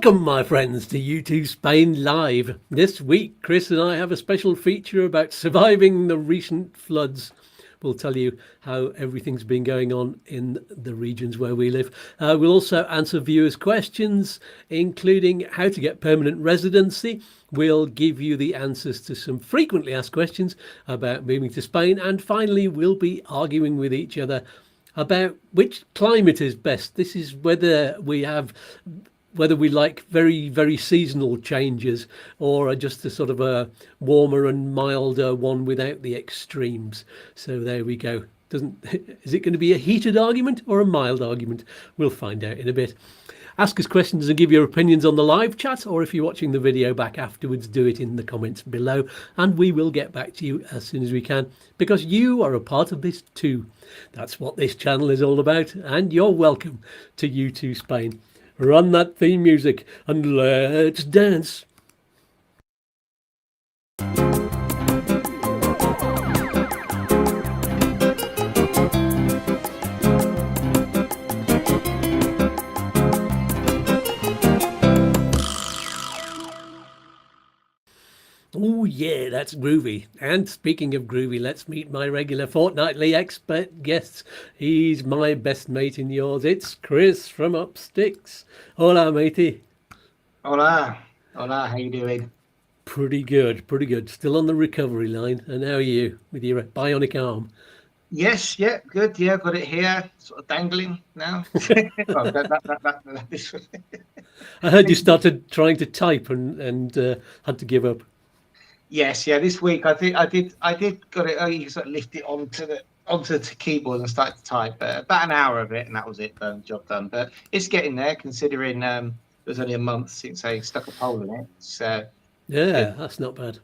Welcome, my friends, to YouTooSpain Live. This week, Chris and I have a special feature about surviving the recent floods. We'll tell you how everything's been going on in the regions where we live. We'll also answer viewers' questions, including how to get permanent residency. We'll give you the answers to some frequently asked questions about moving to Spain. And finally, we'll be arguing with each other about which climate is best. This is whether we like very, very seasonal changes or just a sort of a warmer and milder one without the extremes. So there we go. Is it going to be a heated argument or a mild argument? We'll find out in a bit. Ask us questions and give your opinions on the live chat, or if you're watching the video back afterwards, do it in the comments below and we will get back to you as soon as we can, because you are a part of this too. That's what this channel is all about, and you're welcome to YouTooSpain. Run that theme music and let's dance. Oh yeah, that's groovy. And speaking of groovy, let's meet my regular fortnightly expert guests. He's my best mate in yours. It's Chris from Upsticks. Hola, matey. Hola. Hola, how you doing? Pretty good, pretty good. Still on the recovery line. And how are you with your bionic arm? Yes, yeah, good. Yeah, got it here, sort of dangling now. I heard you started trying to type and had to give up. Yes, yeah. This week I did got it. You sort of lift it onto the keyboard and start to type. About an hour of it, and that was it. Job done. But it's getting there, considering it was only a month since I stuck a pole in it. So yeah, that's not bad.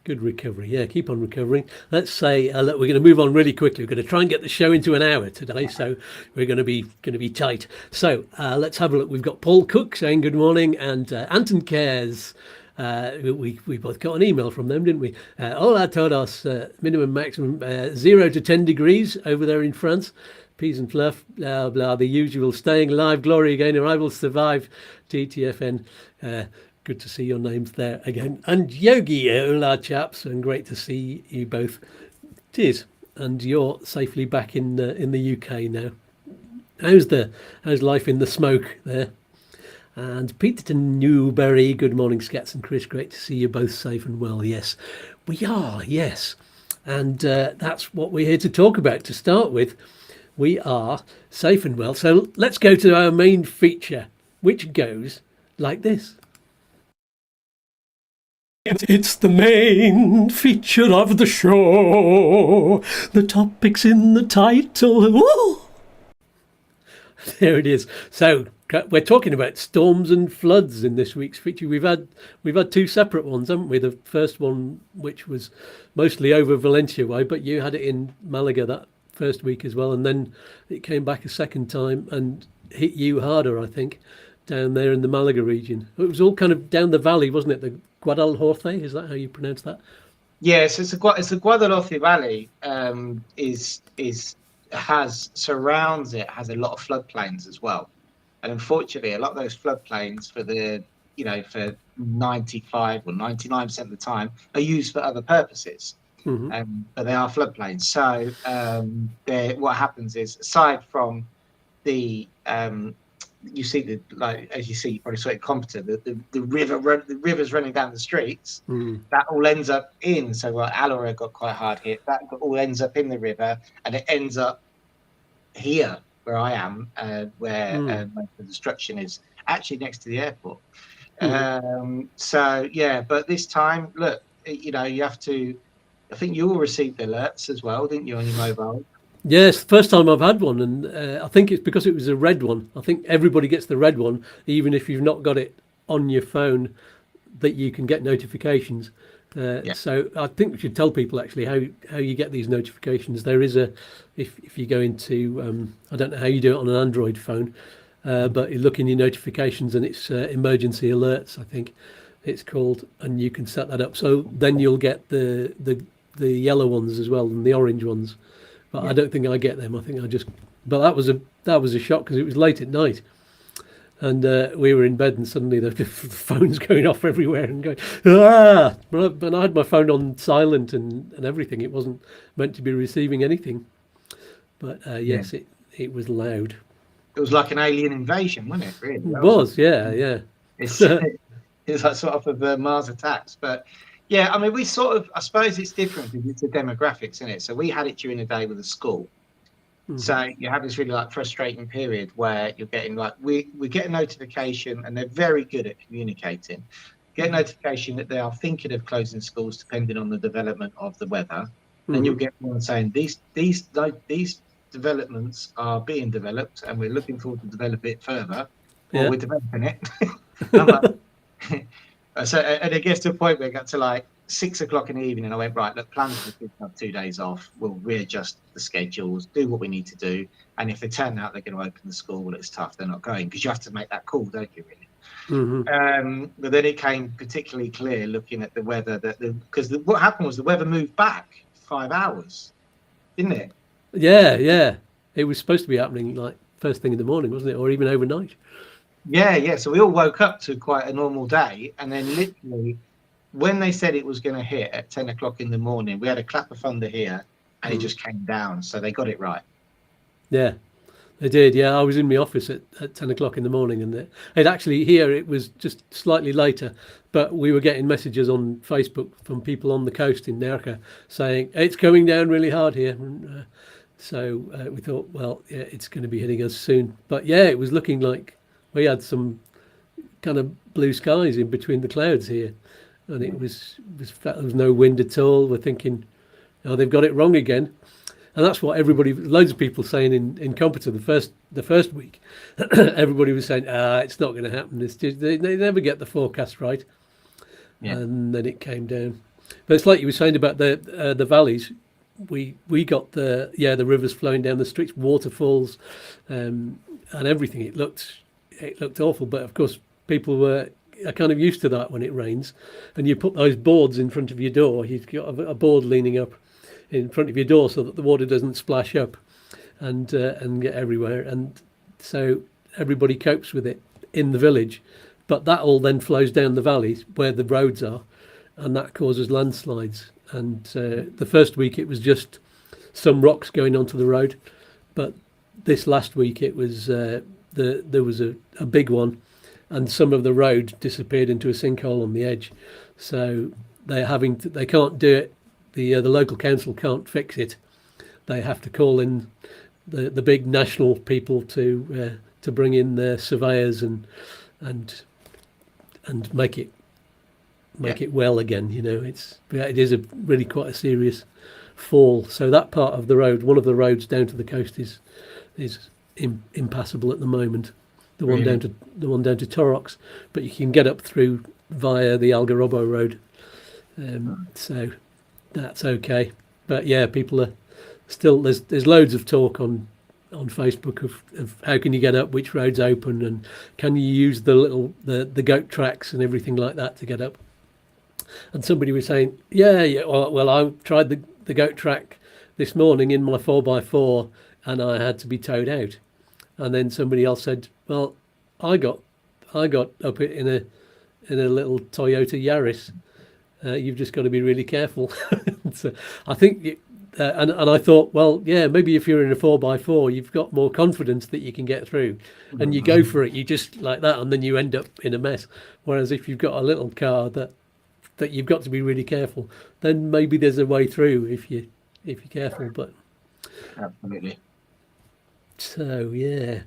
Good recovery. Yeah, keep on recovering. Let's say look, we're going to move on really quickly. We're going to try and get the show into an hour today, so we're going to be tight. So let's have a look. We've got Paul Cook saying good morning, and Anton Cares. We both got an email from them, didn't we? Hola todos, minimum maximum 0 to 10 degrees over there in France. Peas and fluff, blah blah, the usual. Staying alive, glory again, arrivals survive, TTFN. Good to see your names there again. And Yogi, hola chaps, and great to see you both. Cheers. And you're safely back in the UK now. How's life in the smoke there? And Peter Newberry, good morning, Skatz and Chris. Great to see you both safe and well. Yes, we are, yes. And that's what we're here to talk about. To start with, we are safe and well. So let's go to our main feature, which goes like this. It's the main feature of the show. The topics in the title. Woo! There it is. So we're talking about storms and floods in this week's feature. We've had two separate ones, haven't we? The first one, which was mostly over Valencia way, but you had it in Malaga that first week as well, and then it came back a second time and hit you harder, I think, down there in the Malaga region. It was all kind of down the valley, wasn't it? The Guadalhorce, is that how you pronounce that? Yes, it's the Guadalhorce Valley. Surrounds it, has a lot of floodplains as well, and unfortunately a lot of those floodplains for 95 or 99% of the time are used for other purposes. But they are floodplains. So what happens is, aside from the you probably saw it Compton, the rivers running down the streets, that all ends up in. So Alora got quite hard hit. That all ends up in the river, and it ends up here where I am, where most of the destruction is actually next to the airport. So yeah, but this time, look, you have to. I think you all received alerts as well, didn't you, on your mobile? Yes, first time I've had one, and I think it's because it was a red one. I think everybody gets the red one, even if you've not got it on your phone, that you can get notifications. So I think we should tell people actually how you get these notifications. There is if you go into, I don't know how you do it on an Android phone, but you look in your notifications and it's emergency alerts, I think it's called, and you can set that up. So then you'll get the yellow ones as well and the orange ones. But I don't think I get them. I think I just. But that was a shock because it was late at night. And we were in bed, and suddenly the phone's going off everywhere and going, ah! But I had my phone on silent and everything. It wasn't meant to be receiving anything. But yes, it was loud. It was like an alien invasion, wasn't it? Really, It was, yeah. It's like sort of the Mars attacks. But yeah, I mean, we sort of, I suppose it's different because it's the demographics, isn't it? So we had it during the day with the school. So you have this really like frustrating period where you're getting like we get a notification, and they're very good at communicating. Get a notification that they are thinking of closing schools depending on the development of the weather. Then you'll get one saying these developments are being developed, and we're looking forward to develop it further. Or we're developing it. So and it gets to a point where it got to like 6 o'clock in the evening, and I went, right, look, plan for the kids to have 2 days off. We'll readjust the schedules, do what we need to do. And if they turn out they're going to open the school, well, it's tough. They're not going, because you have to make that call, don't you, really? But then it came particularly clear looking at the weather because what happened was the weather moved back 5 hours, didn't it? Yeah. It was supposed to be happening like first thing in the morning, wasn't it? Or even overnight. Yeah. So we all woke up to quite a normal day, and then literally when they said it was going to hit at 10 o'clock in the morning, we had a clap of thunder here, and it just came down. So they got it right. Yeah, they did. Yeah, I was in my office at 10 o'clock in the morning, and it actually here it was just slightly later, but we were getting messages on Facebook from people on the coast in Nerja saying it's coming down really hard here. And, so we thought, well, yeah, it's going to be hitting us soon. But yeah, it was looking like we had some kind of blue skies in between the clouds here, and there was no wind at all. We're thinking, oh, they've got it wrong again. And that's what loads of people saying in Computer the first week. Everybody was saying, it's not going to happen. It's just, they never get the forecast right. Yeah. And then it came down. But it's like you were saying about the valleys. We got the rivers flowing down the streets, waterfalls, and everything. It looked awful, but of course people are kind of used to that when it rains, and you put those boards in front of your door. You've got a board leaning up in front of your door so that the water doesn't splash up and get everywhere, and so everybody copes with it in the village. But that all then flows down the valleys where the roads are, and that causes landslides. And the first week it was just some rocks going onto the road, but this last week it was there was a big one, and some of the road disappeared into a sinkhole on the edge. So they can't do it. The local council can't fix it. They have to call in the big national people to bring in their surveyors and make it well again. You know, it is really quite a serious fall. So that part of the road, one of the roads down to the coast, is impassable at the moment. The one down to Torrox, but you can get up through via the Algarrobo road. So that's okay. But yeah, people are still there's loads of talk on Facebook of how can you get up, which roads open, and can you use the goat tracks and everything like that to get up. And somebody was saying, well I tried the goat track this morning in my 4x4 and I had to be towed out. And then somebody else said, well, I got up it in a little Toyota Yaris. You've just got to be really careful. So I think, and I thought, well, yeah, maybe if you're in a 4x4, you've got more confidence that you can get through, and you go for it. You just like that, and then you end up in a mess. Whereas if you've got a little car that you've got to be really careful, then maybe there's a way through if you're careful. But absolutely. So yeah.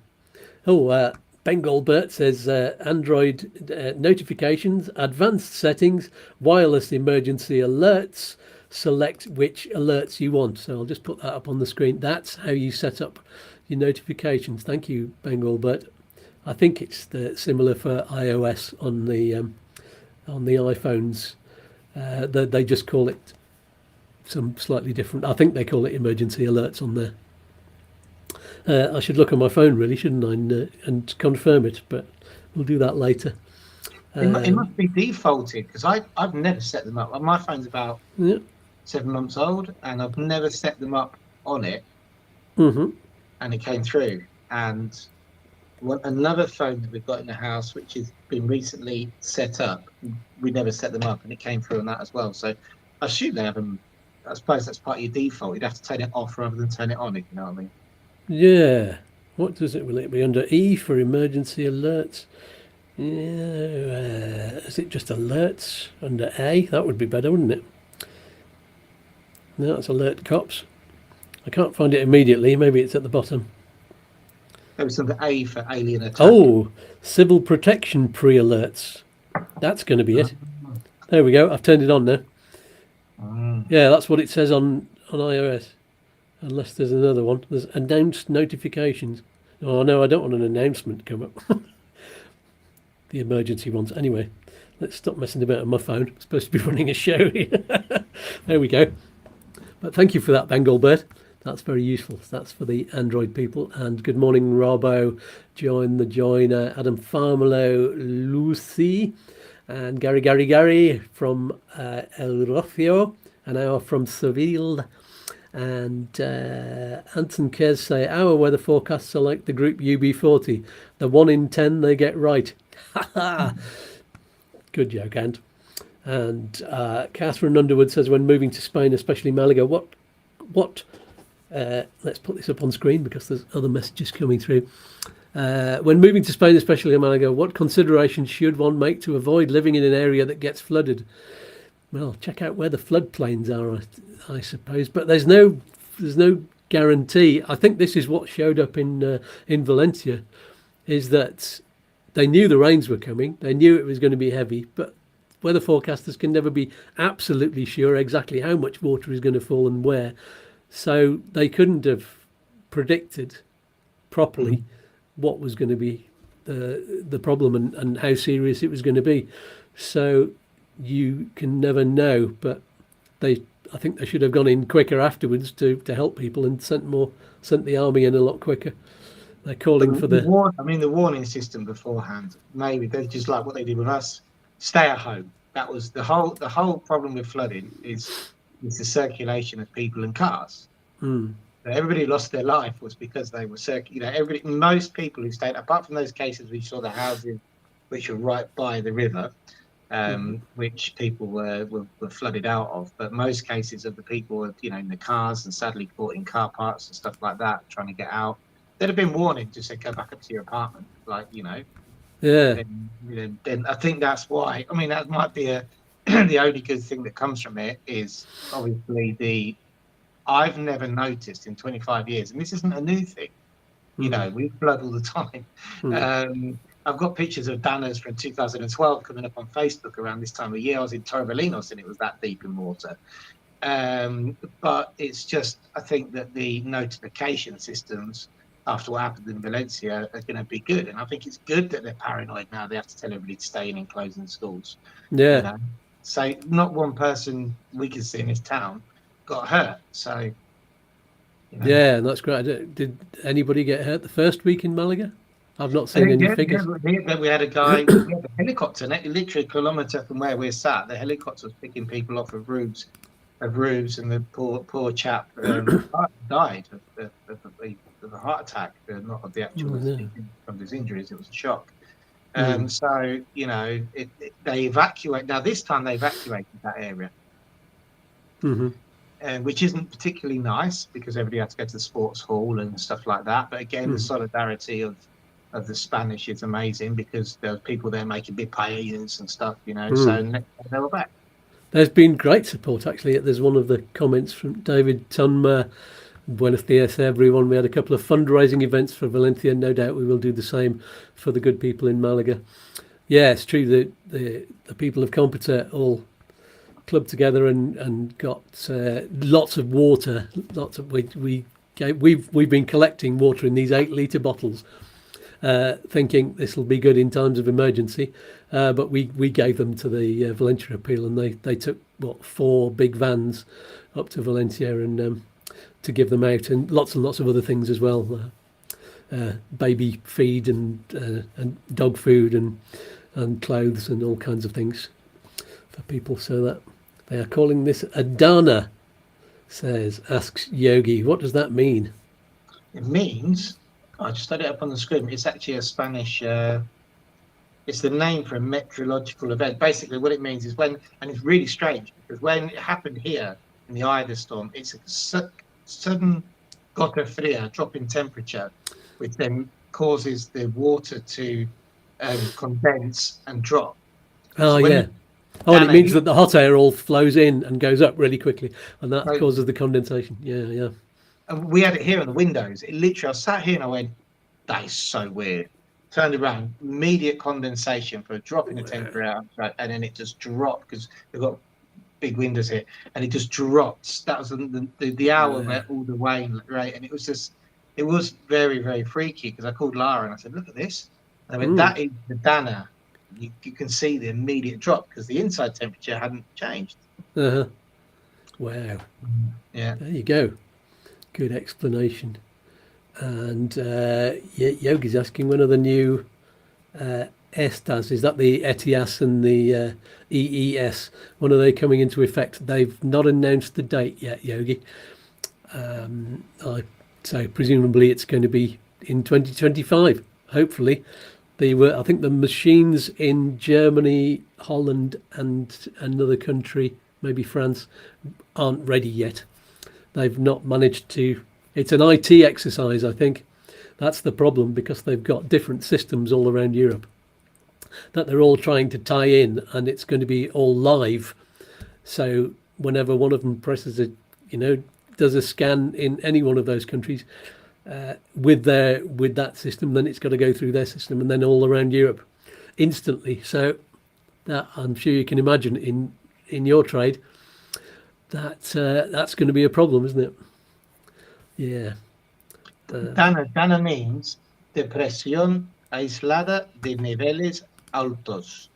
Oh, Bengal Bert says Android notifications, advanced settings, wireless emergency alerts. Select which alerts you want. So I'll just put that up on the screen. That's how you set up your notifications. Thank you, Bengal Bert. I think it's similar for iOS on the iPhones. They just call it some slightly different. I think they call it emergency alerts on there. I should look on my phone, really, shouldn't I, and confirm it, but we'll do that later. It must be defaulted, because I've never set them up. My phone's about 7 months old, and I've never set them up on it. And it came through. And Another phone that we've got in the house, which has been recently set up. We never set them up, and it came through on that as well. So I assume they have them. I suppose that's part of your default. You'd have to turn it off rather than turn it on, if you know what I mean. Yeah. What does it? Will it be under E for emergency alerts? Yeah. Is it just alerts under A? That would be better, wouldn't it? No, it's alert cops. I can't find it immediately. Maybe it's at the bottom. There was under A for alien attack. Oh, civil protection pre-alerts. That's going to be it. There we go. I've turned it on now. Yeah, that's what it says on iOS. Unless there's another one. There's announced notifications. Oh, no, I don't want an announcement to come up. The emergency ones. Anyway, let's stop messing about on my phone. I'm supposed to be running a show here. There we go. But thank you for that, Bengal Bird. That's very useful. That's for the Android people. And good morning, Robbo. Join the joiner. Adam Farmelo, Lucy, and Gary from El Rofio, an hour from Seville. And Anton Kez say, our weather forecasts are like the group UB40. The 1 in 10 they get right. Good joke, Ant. And Catherine Underwood says, when moving to Spain, especially Malaga, what let's put this up on screen because there's other messages coming through. When moving to Spain, especially in Malaga, what considerations should one make to avoid living in an area that gets flooded? Well, check out where the floodplains are, I suppose. But there's no guarantee. I think this is what showed up in Valencia, is that they knew the rains were coming. They knew it was going to be heavy, but weather forecasters can never be absolutely sure exactly how much water is going to fall and where. So they couldn't have predicted properly what was going to be the problem and how serious it was going to be. So you can never know, but I think they should have gone in quicker afterwards to help people and sent the army in a lot quicker. They're calling for the warning system beforehand. Maybe they're just like what they did with us. Stay at home. That was the whole problem with flooding is the circulation of people and cars. Everybody lost their life was because they were most people who stayed, apart from those cases we saw the houses which were right by the river, which people were flooded out of, but most cases of the people were in the cars and sadly caught in car parks and stuff like that trying to get out. There'd have been warning to say go back up to your apartment, yeah. Then I think that's why. I mean, that might be the only good thing that comes from it is obviously I've never noticed in 25 years, and this isn't a new thing. We flood all the time. I've got pictures of banners from 2012 coming up on Facebook around this time of year. I was in Torremolinos and it was that deep in water. But it's just, I think that the notification systems after what happened in Valencia are going to be good. And I think it's good that they're paranoid now. They have to tell everybody to stay in and closing schools. Yeah. So not one person we can see in this town got hurt. So. Yeah, and that's great. Did anybody get hurt the first week in Malaga? I've not seen any figures. We had a guy, we had a helicopter, literally a kilometre from where we're sat. The helicopter was picking people off of roofs, and the poor chap died of a heart attack, not of the actual from his injuries. It was a shock. So they evacuate. Now this time they evacuated that area, which isn't particularly nice because everybody had to go to the sports hall and stuff like that. But again, the solidarity of the Spanish is amazing because there were people there making big paellas and stuff, so they were back. There's been great support, actually. There's one of the comments from David Tunmer. Buenos dias, everyone. We had a couple of fundraising events for Valencia. No doubt we will do the same for the good people in Malaga. Yeah, it's true that the people of Compita all clubbed together and got lots of water. We've been collecting water in these 8-litre bottles, thinking this will be good in times of emergency. But we gave them to the Valencia appeal, and they took 4 big vans up to Valencia and to give them out, and lots of other things as well, baby feed and dog food and clothes and all kinds of things for people. So that they are calling this Adana, asks Yogi. What does that mean? It means I just had it up on the screen. It's actually a Spanish. It's the name for a meteorological event. Basically, what it means is when, and it's really strange because when it happened here in the Ida storm, it's a sudden gota fria, drop in temperature, which then causes the water to condense and drop. Oh, So when yeah. Oh, and it Dana means hit, that the hot air all flows in and goes up really quickly, and that so, causes the condensation. Yeah, yeah. and we had it here on the windows. It literally, I sat here and I went, that is so weird. Turned around, immediate condensation for a drop in the temperature outside, and then it just dropped because they've got big windows here, and it just dropped. That was the hour went all the way, right? And it was very, very freaky because I called Lara and I said, look at this. And I went, that is the Dana. You can see the immediate drop because the inside temperature hadn't changed. Uh-huh. Wow. Yeah. There you go. Good explanation. And Yogi's asking, when are the new ESTAs? Is that the ETIAS and the EES? When are they coming into effect? They've not announced the date yet, Yogi. So presumably it's going to be in 2025, hopefully. I think the machines in Germany, Holland, and another country, maybe France, aren't ready yet. They've not managed to. It's an IT exercise, I think. That's the problem, because they've got different systems all around Europe that they're all trying to tie in, and it's going to be all live. So whenever one of them does a scan in any one of those countries, with that system, then it's got to go through their system and then all around Europe instantly. So that, I'm sure you can imagine, in your trade, that's going to be a problem, isn't it? Yeah. Dana means depresión aislada de niveles altos,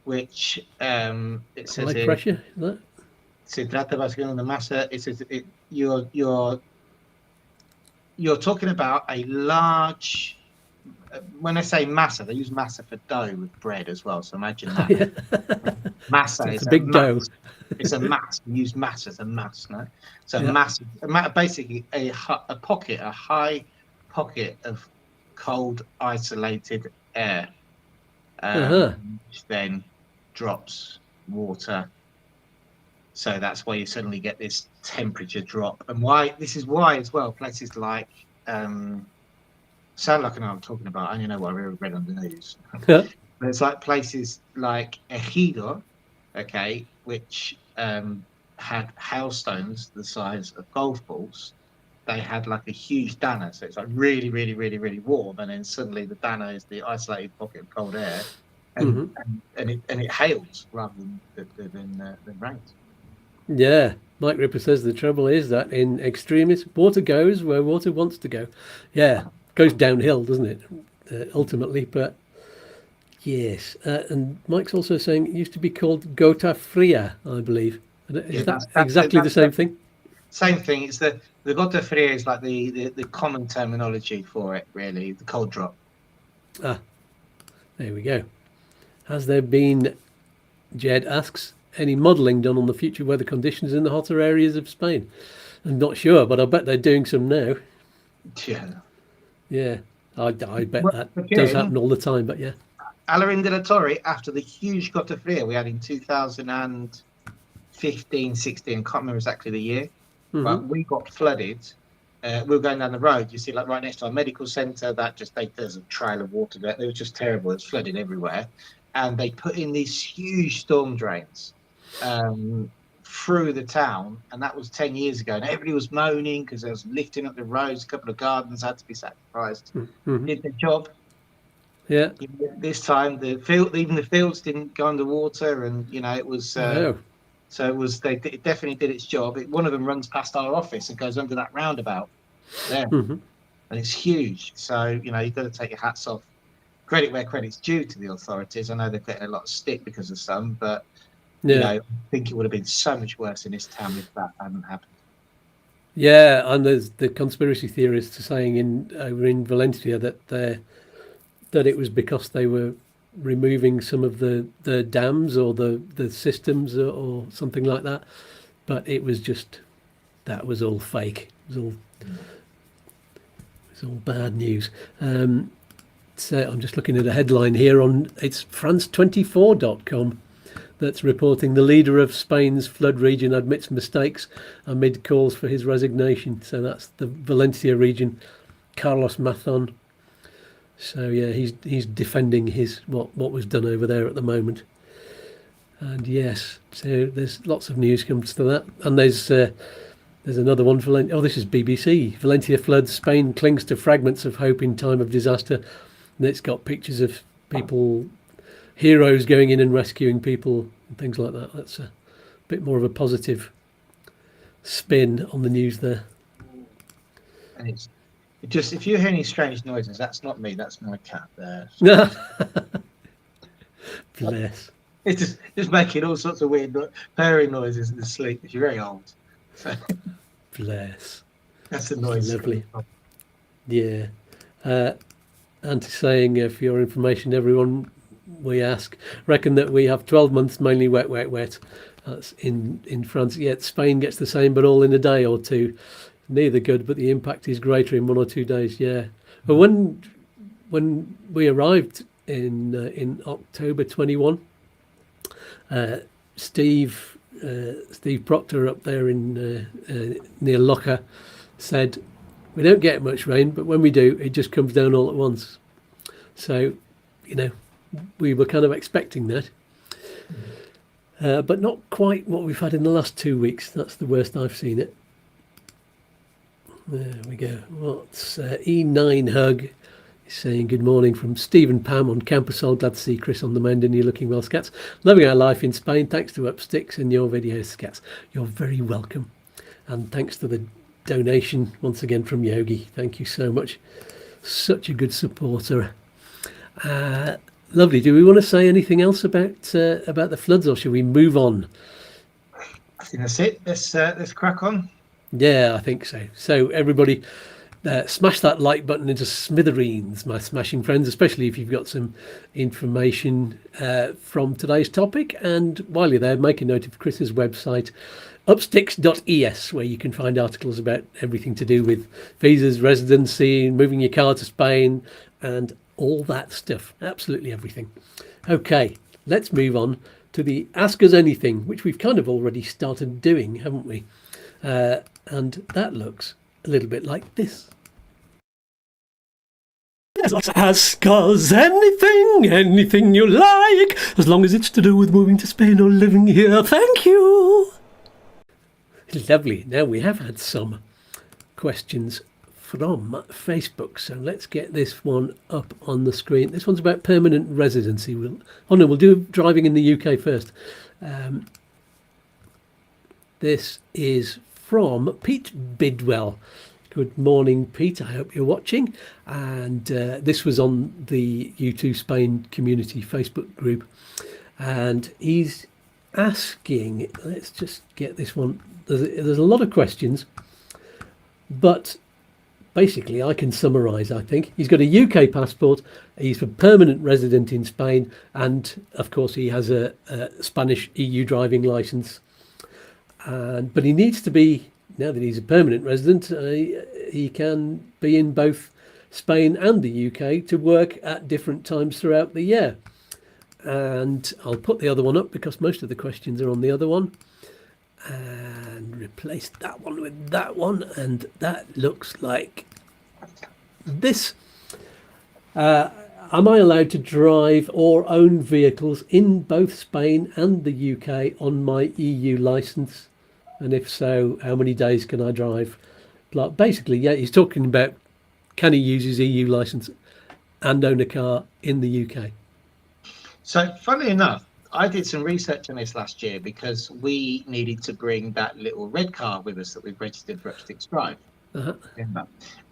which it says High pressure, is that? Se trata básicamente de masa. It says you're talking about a large. When I say masa, they use masa for dough with bread as well. So imagine that. Yeah. Masa It's is a big dough. It's a mass. We use mass as a mass, no? So Yeah. mass, basically a high pocket of cold, isolated air, which then drops water. So that's why you suddenly get this temperature drop, and this is why as well places like sound like I know what I'm talking about. I only know what I read on the news. But it's like places like Ejido, okay, which had hailstones the size of golf balls. They had like a huge Dana, so it's like really, really, really, really warm, and then suddenly the Dana is the isolated pocket of cold air, and it hails rather than rains. Yeah, Mike Ripper says the trouble is that in extremis, water goes where water wants to go. Yeah, goes downhill, doesn't it? Ultimately, but yes. And Mike's also saying it used to be called gota fria, I believe. Is that exactly the same thing? Same thing. It's the gota fria is like the common terminology for it, really, the cold drop. Ah, there we go. Has there been, Jed asks, any modelling done on the future weather conditions in the hotter areas of Spain? I'm not sure, but I bet they're doing some now. Yeah. Yeah, I bet that does happen all the time, but yeah. Alarin de la Torre, after the huge gota fria we had in 2015, 16, can't remember exactly the year, but we got flooded. We were going down the road, you see, like right next to our medical centre, there's a trail of water there. It was just terrible. It's flooded everywhere. And they put in these huge storm drains through the town, and that was 10 years ago. And everybody was moaning because there was lifting up the roads. A couple of gardens had to be sacrificed. Did the job. Yeah. This time, even the fields didn't go underwater, and it was. So it definitely did its job. One of them runs past our office and goes under that roundabout there, and it's huge. So you've got to take your hats off. Credit where credit's due to the authorities. I know they're getting a lot of stick because of some, but I think it would have been so much worse in this town if that hadn't happened. Yeah, and there's the conspiracy theorists saying over in Valencia that it was because they were removing some of the dams or the systems or something like that, but it was just, that was all fake. It was It's all bad news. So I'm just looking at a headline here on it's France24.com that's reporting the leader of Spain's flood region admits mistakes amid calls for his resignation. So that's the Valencia region, Carlos Mazon. So yeah, he's defending his what was done over there at the moment. And yes, so there's lots of news comes to that. And there's another one for this is BBC. Valencia floods, Spain clings to fragments of hope in time of disaster. And it's got pictures of people, heroes going in and rescuing people and things like that. That's a bit more of a positive spin on the news there. And it's just, if you hear any strange noises, that's not me, that's my cat there. Bless. It's just making all sorts of weird purring noises in the sleep. You're very old. So. Bless. That's the noise. Lovely. Yeah. Auntie saying, for your information, everyone, we reckon that we have 12 months, mainly wet, wet, wet. That's in France. Yet Spain gets the same, but all in a day or two. Neither good, but the impact is greater in 1 or 2 days. Yeah. But when we arrived in October 21, Steve Proctor up there in near Locher said, we don't get much rain, but when we do, it just comes down all at once. So, we were kind of expecting that. But not quite what we've had in the last 2 weeks. That's the worst I've seen it. There we go. What's E9 Hug is saying good morning from Stephen Pam on campus. Glad to see Chris on the mend and you're looking well, Skatz. Loving our life in Spain. Thanks to Upsticks and your videos, Skatz. You're very welcome. And thanks to the donation once again from Yogi. Thank you so much. Such a good supporter. Lovely. Do we want to say anything else about the floods, or should we move on? I think that's it. Let's crack on. Yeah, I think so. So everybody, smash that like button into smithereens, my smashing friends, especially if you've got some information from today's topic. And while you're there, make a note of Chris's website, upsticks.es, where you can find articles about everything to do with visas, residency, moving your car to Spain, and all that stuff. Absolutely everything. Okay, let's move on to the Ask Us Anything, which we've kind of already started doing, haven't we? And that looks a little bit like this. Ask us anything you like, as long as it's to do with moving to Spain or living here. Thank you. Lovely. Now we have had some questions from Facebook, so let's get this one up on the screen. This one's about permanent residency. We'll do driving in the UK first. This is from Pete Bidwell. Good morning, Pete. I hope you're watching. And this was on the YouTooSpain community Facebook group. And he's asking, let's just get this one. There's a lot of questions, but basically I can summarise, I think. He's got a UK passport, he's a permanent resident in Spain, and of course he has a Spanish EU driving licence. But he needs to be, now that he's a permanent resident, he can be in both Spain and the UK to work at different times throughout the year. And I'll put the other one up because most of the questions are on the other one. And replace that one with that one. And that looks like this. Am I allowed to drive or own vehicles in both Spain and the UK on my EU licence? And if so, how many days can I drive? Like, basically, yeah, he's talking about can he use his EU licence and own a car in the UK? So, funnily enough, I did some research on this last year because we needed to bring that little red car with us that we've registered for Upsticks Drive.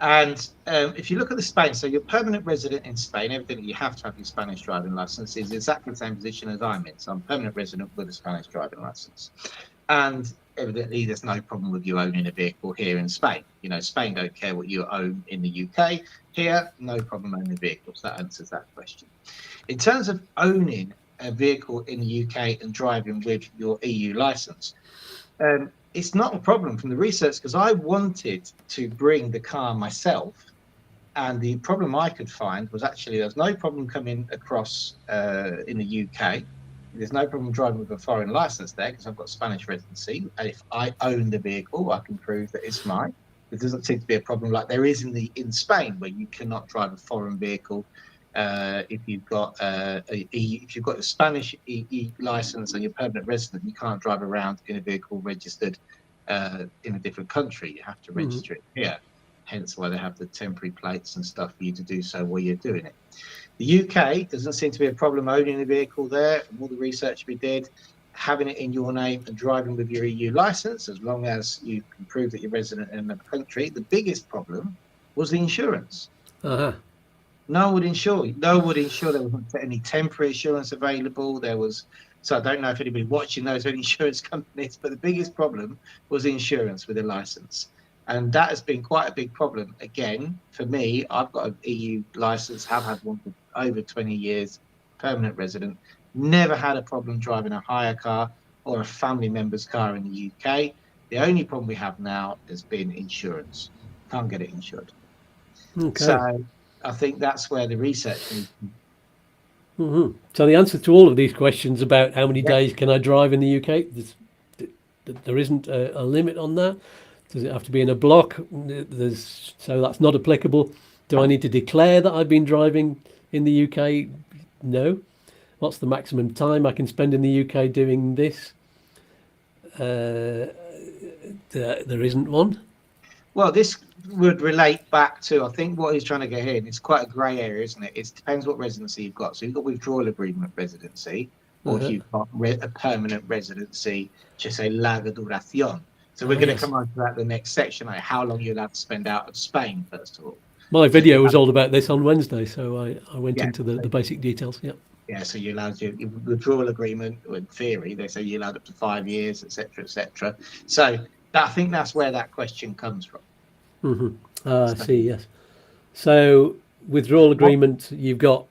And if you look at the Spain, so you're permanent resident in Spain, evidently you have to have your Spanish driving licence, is exactly the same position as I'm in. So I'm permanent resident with a Spanish driving licence. And evidently there's no problem with you owning a vehicle here in Spain. You know, Spain don't care what you own in the UK. Here, no problem owning vehicles. That answers that question. In terms of owning a vehicle in the UK and driving with your EU licence, it's not a problem from the research, because I wanted to bring the car myself And the problem I could find was actually there's no problem coming across in the UK. There's no problem driving with a foreign license there because I've got Spanish residency. And if I own the vehicle, I can prove that it's mine. There doesn't seem to be a problem like there is in Spain, where you cannot drive a foreign vehicle if you've got if you've got a Spanish EE license and you're permanent resident. You can't drive around in a vehicle registered in a different country. You have to register it here. Hence why they have the temporary plates and stuff for you to do so while you're doing it. The UK doesn't seem to be a problem owning a vehicle there. From all the research we did, having it in your name and driving with your EU license, as long as you can prove that you're resident in another country. The biggest problem was the insurance. No one would insure. No one would insure. There wasn't any temporary insurance available. So I don't know if anybody watching knows any insurance companies, but the biggest problem was insurance with a license. And that has been quite a big problem. Again, for me, I've got an EU license, have had one for over 20 years, permanent resident, never had a problem driving a hire car or a family member's car in the UK. The only problem we have now has been insurance. Can't get it insured. Okay. So I think that's where the research needs to be. So the answer to all of these questions about how many days can I drive in the UK, there isn't a limit on that. Does it have to be in a block? So that's not applicable. Do I need to declare that I've been driving in the UK? No. What's the maximum time I can spend in the UK doing this? There isn't one. Well, this would relate back to, I think, what he's trying to get here. And it's quite a grey area, isn't it? It depends what residency you've got. So you've got withdrawal agreement residency, or if you've got a permanent residency, just say larga duración. So we're going to come on to that the next section, like how long you're allowed to spend out of Spain, first of all. My video was all about this on Wednesday, so I went into the basic details. Yeah, so you're allowed your withdrawal agreement, in theory, they say you're allowed up to 5 years, etc., etc. So I think that's where that question comes from. I see, yes. So withdrawal agreement, you've got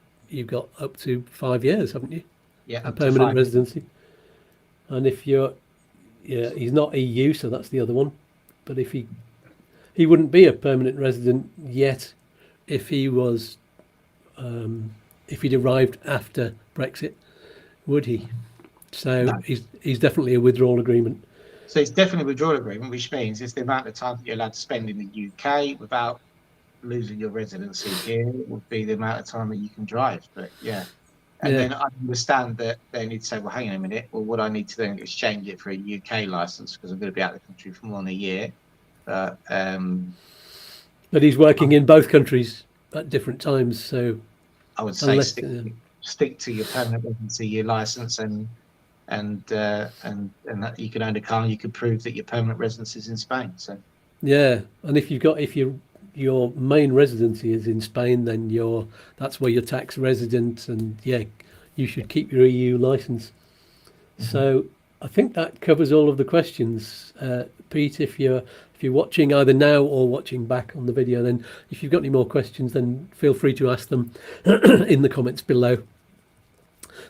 up to 5 years, haven't you? Yeah, a permanent residency. And if you're he's not EU, so that's the other one. But if he wouldn't be a permanent resident yet if he was if he'd arrived after Brexit, would he? So no. He's definitely a withdrawal agreement. So it's definitely a withdrawal agreement, which means it's the amount of time that you're allowed to spend in the UK without losing your residency here would be the amount of time that you can drive. But and then I understand that they need to say, well, hang on a minute. Well, what I need to then exchange it for a UK license because I'm going to be out of the country for more than a year. But he's working in both countries at different times, so I would say stick to your permanent residency, your license, and that you can own a car and you can prove that your permanent residence is in Spain. So and if your main residency is in Spain, then that's where you're tax resident, and you should keep your EU license. So I think that covers all of the questions. Pete, if you're watching either now or watching back on the video, then if you've got any more questions, then feel free to ask them in the comments below.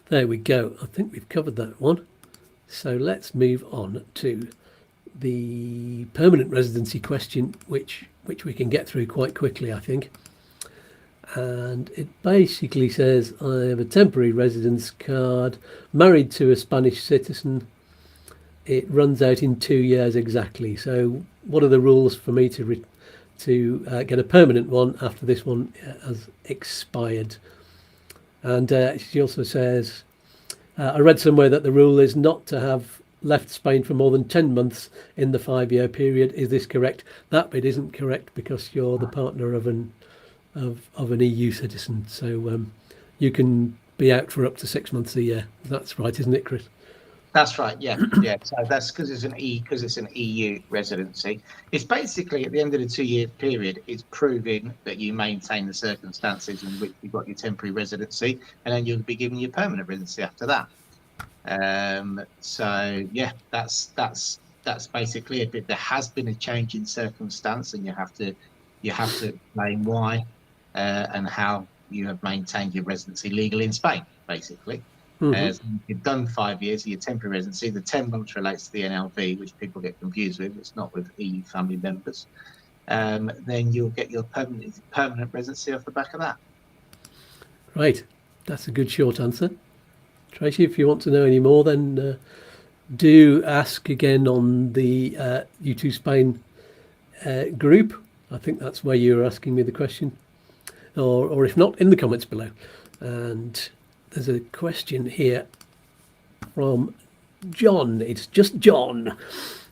There we go. I think we've covered that one. So let's move on to the permanent residency question, which we can get through quite quickly, I think. And it basically says, I have a temporary residence card, married to a Spanish citizen. It runs out in 2 years exactly. So what are the rules for me to get a permanent one after this one has expired? And she also says, I read somewhere that the rule is not to have left Spain for more than 10 months in the 5-year period. Is this correct? That bit isn't correct because you're the partner of an EU citizen. So you can be out for up to 6 months a year. That's right, isn't it, Chris? That's right. Yeah. So that's because it's an EU residency. It's basically at the end of the 2-year period, it's proving that you maintain the circumstances in which you got your temporary residency, and then you'll be given your permanent residency after that. So that's basically it. But there has been a change in circumstance, and you have to explain why and how you have maintained your residency legally in Spain, basically. You've done 5 years of your temporary residency. The 10 months relates to the NLV, which people get confused with. It's not with EU family members. then you'll get your permanent residency off the back of that. Right, that's a good short answer. Tracy, if you want to know any more, then do ask again on the YouTooSpain group. I think that's where you were asking me the question, or if not, in the comments below. And there's a question here from John. It's just John.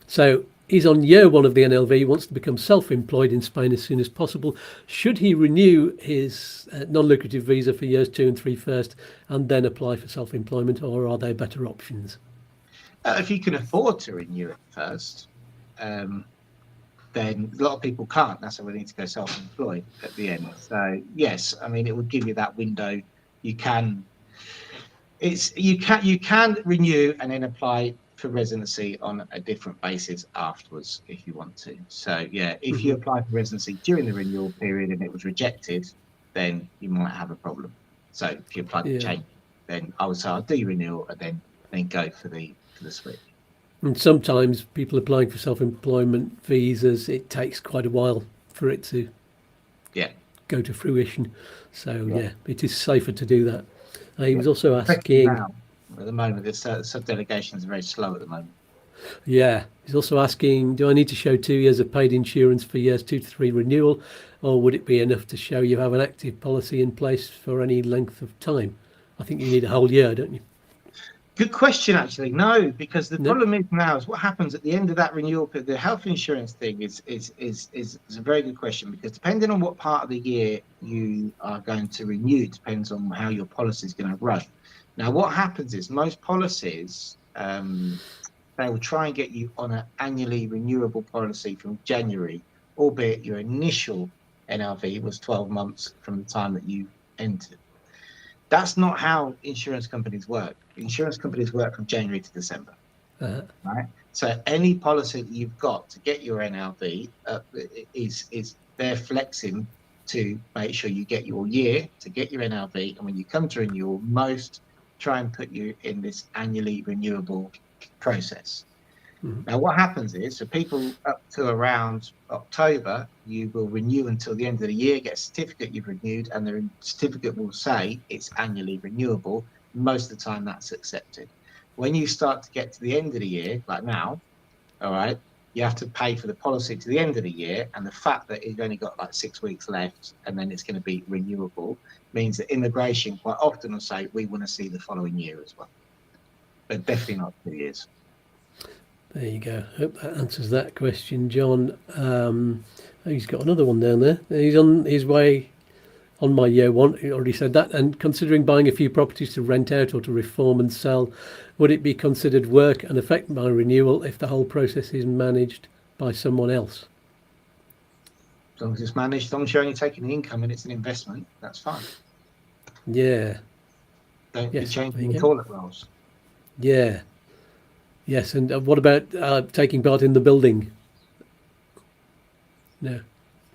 So he's on year 1 of the NLV, wants to become self-employed in Spain as soon as possible. Should he renew his non-lucrative visa for years 2 and 3 first and then apply for self-employment, or are there better options? If you can afford to renew it first, then a lot of people can't. That's why we need to go self-employed at the end. So yes, I mean, it would give you that window. You can renew and then apply for residency on a different basis afterwards if you want to. So yeah, if you apply for residency during the renewal period and it was rejected, then you might have a problem. So if you apply to change, then I would say I'll do your renewal and then go for the switch. And sometimes people applying for self-employment visas, it takes quite a while for it to go to fruition. So yeah, it is safer to do that. He was also asking... Now, at the moment, the sub-delegations are very slow at the moment. Yeah, he's also asking, do I need to show 2 years of paid insurance for years 2 to 3 renewal, or would it be enough to show you have an active policy in place for any length of time? I think you need a whole year, don't you? Good question, actually. No, because the problem is now is what happens at the end of that renewal. The health insurance thing is a very good question, because depending on what part of the year you are going to renew, it depends on how your policy is going to run. Now, what happens is most policies, they will try and get you on an annually renewable policy from January, albeit your initial NRV was 12 months from the time that you entered. That's not how insurance companies work. Insurance companies work from January to December, right? So any policy that you've got to get your NRV is they're flexing to make sure you get your year to get your NRV, and when you come to renewal, most try and put you in this annually renewable process. Now, what happens is, for people up to around October, you will renew until the end of the year, get a certificate you've renewed, and the certificate will say it's annually renewable. Most of the time, that's accepted. When you start to get to the end of the year, like now, all right, you have to pay for the policy to the end of the year, and the fact that you've only got like 6 weeks left, and then it's going to be renewable, means that immigration quite often will say, we want to see the following year as well, but definitely not 2 years. There you go. Hope that answers that question, John. He's got another one down there. He's on his way on my year 1. He already said that. And considering buying a few properties to rent out or to reform and sell, would it be considered work and affect my renewal if the whole process is managed by someone else? As long as it's managed, as long as you're only taking the income and it's an investment, that's fine. Yeah. Don't be changing the toilet rolls. Yeah. Yes, and what about taking part in the building? No,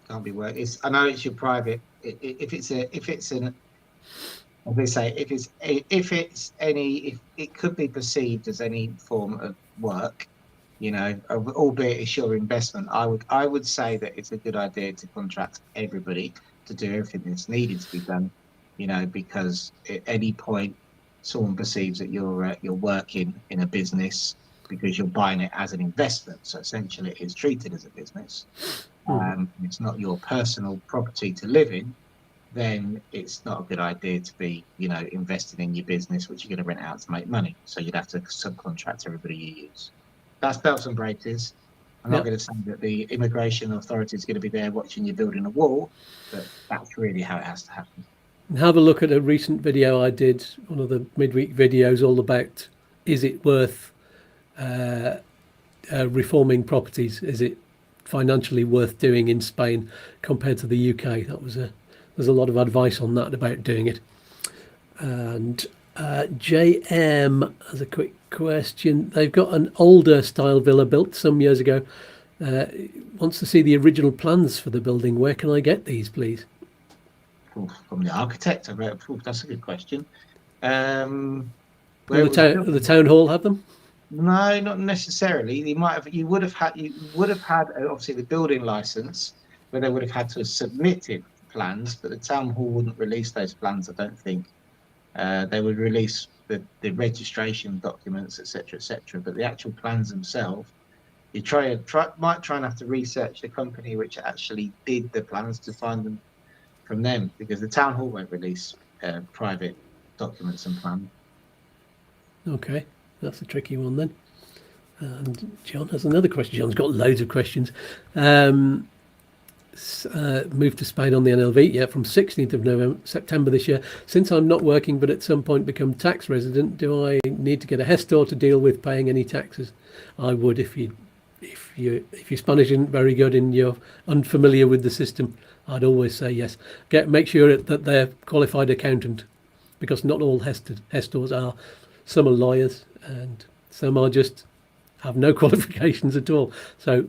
can't be work. I know it's your private. If it could be perceived as any form of work, you know, albeit it's your investment. I would say that it's a good idea to contract everybody to do everything that's needed to be done, you know, because at any point someone perceives that you're working in a business because you're buying it as an investment. So essentially it is treated as a business. It's not your personal property to live in, then it's not a good idea to be, you know, investing in your business, which you're going to rent out to make money. So you'd have to subcontract everybody you use. That's belts and braces. I'm not going to say that the immigration authority is going to be there watching you building a wall, but that's really how it has to happen. Have a look at a recent video I did, one of the midweek videos, all about, is it worth reforming properties? Is it financially worth doing in Spain compared to the UK? There's a lot of advice on that about doing it. And JM has a quick question. They've got an older style villa built some years ago. Wants to see the original plans for the building. Where can I get these, please? From the architect. That's a good question. Will the town hall have them? No, not necessarily. You would have had obviously the building license, where they would have had to have submitted plans, but the town hall wouldn't release those plans, I don't think. They would release the registration documents, etc., but the actual plans themselves, you might try and have to research the company which actually did the plans to find them from them, because the town hall won't release private documents and plans. Okay, that's a tricky one then. And John has another question. John's got loads of questions. Moved to Spain on the NLV, yeah, from 16th of September this year. Since I'm not working, but at some point become tax resident, do I need to get a gestor to deal with paying any taxes? I would if your Spanish isn't very good and you're unfamiliar with the system. I'd always say yes. Make sure that they're qualified accountant, because not all gestors are. Some are lawyers and some are just have no qualifications at all. So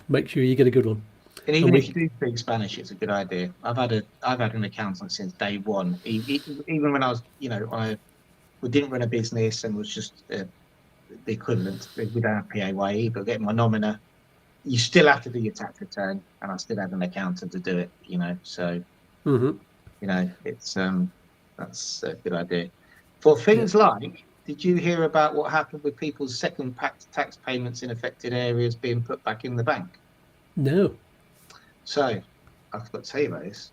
make sure you get a good one. And even if you do speak Spanish, it's a good idea. I've had an accountant since day one. Even when I was, we didn't run a business and was just the equivalent. We don't have PAYE, but getting my nomina, you still have to do your tax return, and I still had an accountant to do it. So it's that's a good idea. For things like, did you hear about what happened with people's second tax payments in affected areas being put back in the bank? No. So, I've got to tell you about this.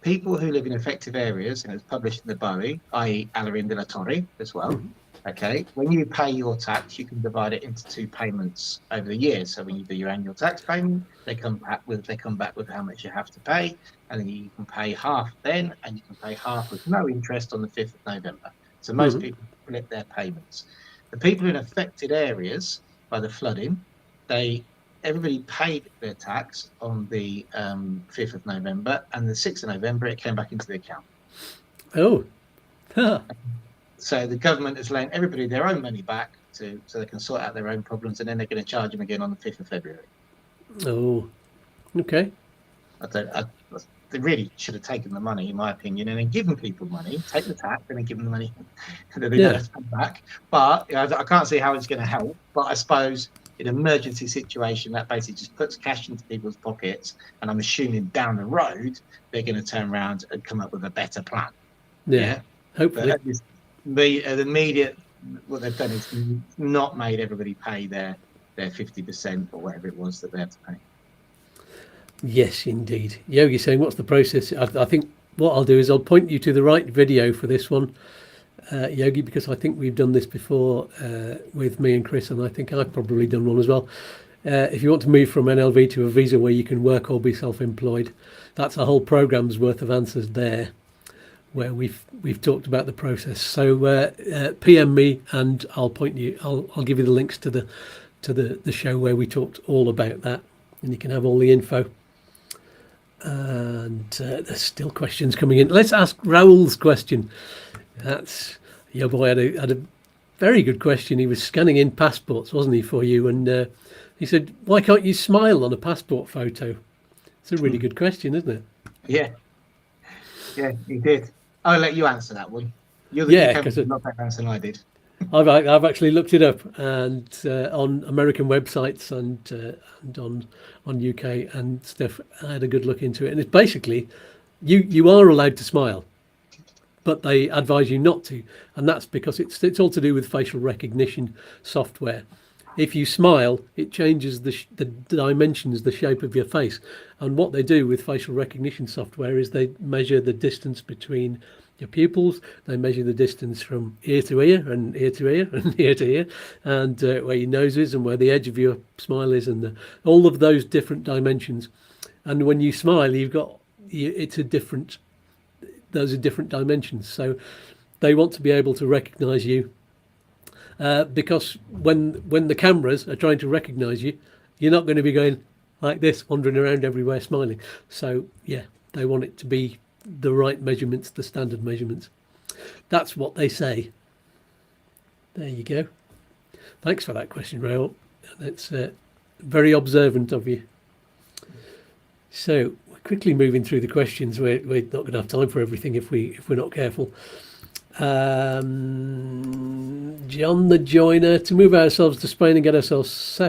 People who live in affected areas, and it's published in the BOE, i.e. Alarin de la Torre as well, okay, when you pay your tax, you can divide it into 2 payments over the year. So when you do your annual tax payment, they come back with how much you have to pay, and then you can pay half then, and you can pay half with no interest on the 5th of November. So most people split their payments. The people in affected areas by the flooding, everybody paid their tax on the 5th of November, and the 6th of November it came back into the account. Oh. So the government has lent everybody their own money back so they can sort out their own problems, and then they're going to charge them again on the 5th of February. Oh, okay. They really should have taken the money, in my opinion, and then given people money, take the tax, and then give them the money that they don't have to pay back. But I can't see how it's going to help. But I suppose in an emergency situation, that basically just puts cash into people's pockets, and I'm assuming down the road they're going to turn around and come up with a better plan. Yeah. Hopefully. The immediate, what they've done is not made everybody pay their 50% or whatever it was that they had to pay. Yes, indeed. Yogi's saying, what's the process? I think what I'll do is I'll point you to the right video for this one, Yogi, because I think we've done this before with me and Chris, and I think I've probably done one as well. If you want to move from NLV to a visa where you can work or be self-employed, that's a whole program's worth of answers there, where we've talked about the process. So PM me and I'll point you. I'll give you the links to the show where we talked all about that, and you can have all the info. And there's still questions coming in. Let's ask Raoul's question. That's your boy had a very good question. He was scanning in passports, wasn't he, for you? And he said, why can't you smile on a passport photo? It's a really good question, isn't it? Yeah, he did. I'll let you answer that one. You're the not better answer than I did. I've actually looked it up, and on American websites and on UK and stuff. I had a good look into it, and it's basically you are allowed to smile, but they advise you not to, and that's because it's all to do with facial recognition software. If you smile, it changes the dimensions, the shape of your face, and what they do with facial recognition software is they measure the distance between your pupils, they measure the distance from ear to ear and ear to ear and ear to ear, and where your nose is and where the edge of your smile is, and all of those different dimensions. And when you smile, those are different dimensions. So they want to be able to recognize you, because when the cameras are trying to recognize you, you're not going to be going like this, wandering around everywhere smiling. So yeah, they want it to be the right measurements, the standard measurements. That's what they say. There you go. Thanks for that question, Raoul. That's very observant of you. So we're quickly moving through the questions. We're not going to have time for everything if we're not careful. John the Joiner, to move ourselves to Spain and get ourselves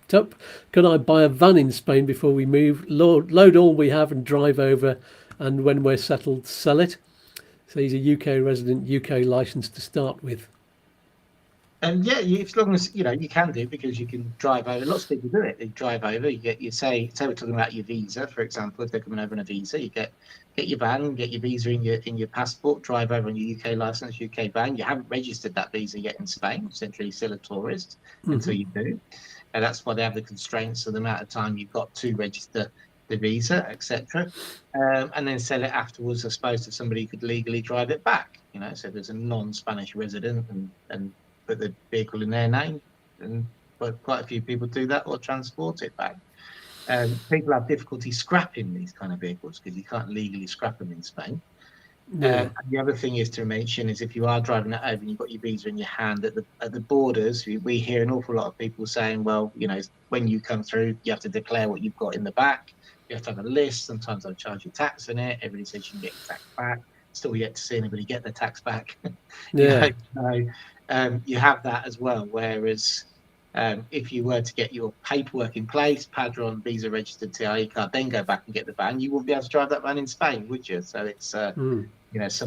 packed up. Can I buy a van in Spain before we move? Load all we have and drive over, and when we're settled, sell it. So he's a UK resident, UK license to start with. And yeah, as long as you can do, because you can drive over. Lots of people do it. They drive over. You say we're talking about your visa, for example. If they're coming over on a visa, you get your van, get your visa in your passport, drive over on your UK license, UK van. You haven't registered that visa yet in Spain. Essentially, you're still a tourist until you do. And that's why they have the constraints of the amount of time you've got to register the visa, etc. And then sell it afterwards, I suppose, to somebody who could legally drive it back. So there's a non-Spanish resident and put the vehicle in their name, and quite a few people do that, or transport it back. People have difficulty scrapping these kind of vehicles because you can't legally scrap them in Spain. And the other thing is to mention is if you are driving it over and you've got your visa in your hand at the borders, we hear an awful lot of people saying, well, when you come through, you have to declare what you've got in the back. You have to have a list. Sometimes they'll charge you tax on it. Everybody says you can get your tax back. Still yet to see anybody get their tax back. You have that as well. Whereas if you were to get your paperwork in place, Padron, visa registered TIE card, then go back and get the van, you wouldn't be able to drive that van in Spain, would you? So it's sometimes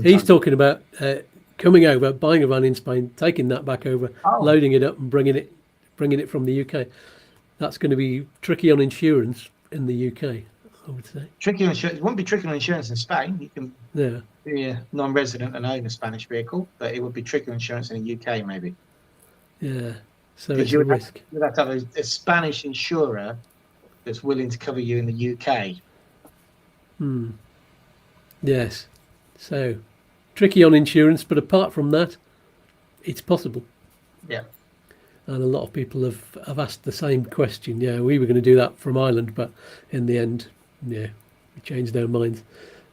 he's talking about coming over, buying a van in Spain, taking that back over, loading it up, and bringing it from the UK. That's going to be tricky on insurance in the UK, I would say. Tricky on insurance. It won't be tricky on insurance in Spain. You can be a non-resident and own a Spanish vehicle, but it would be tricky on insurance in the UK, maybe. Yeah, so it's a risk. You'd have to have a Spanish insurer that's willing to cover you in the UK. Yes, so tricky on insurance, but apart from that, it's possible. Yeah. And a lot of people have asked the same question. Yeah, we were going to do that from Ireland, but in the end, we changed our minds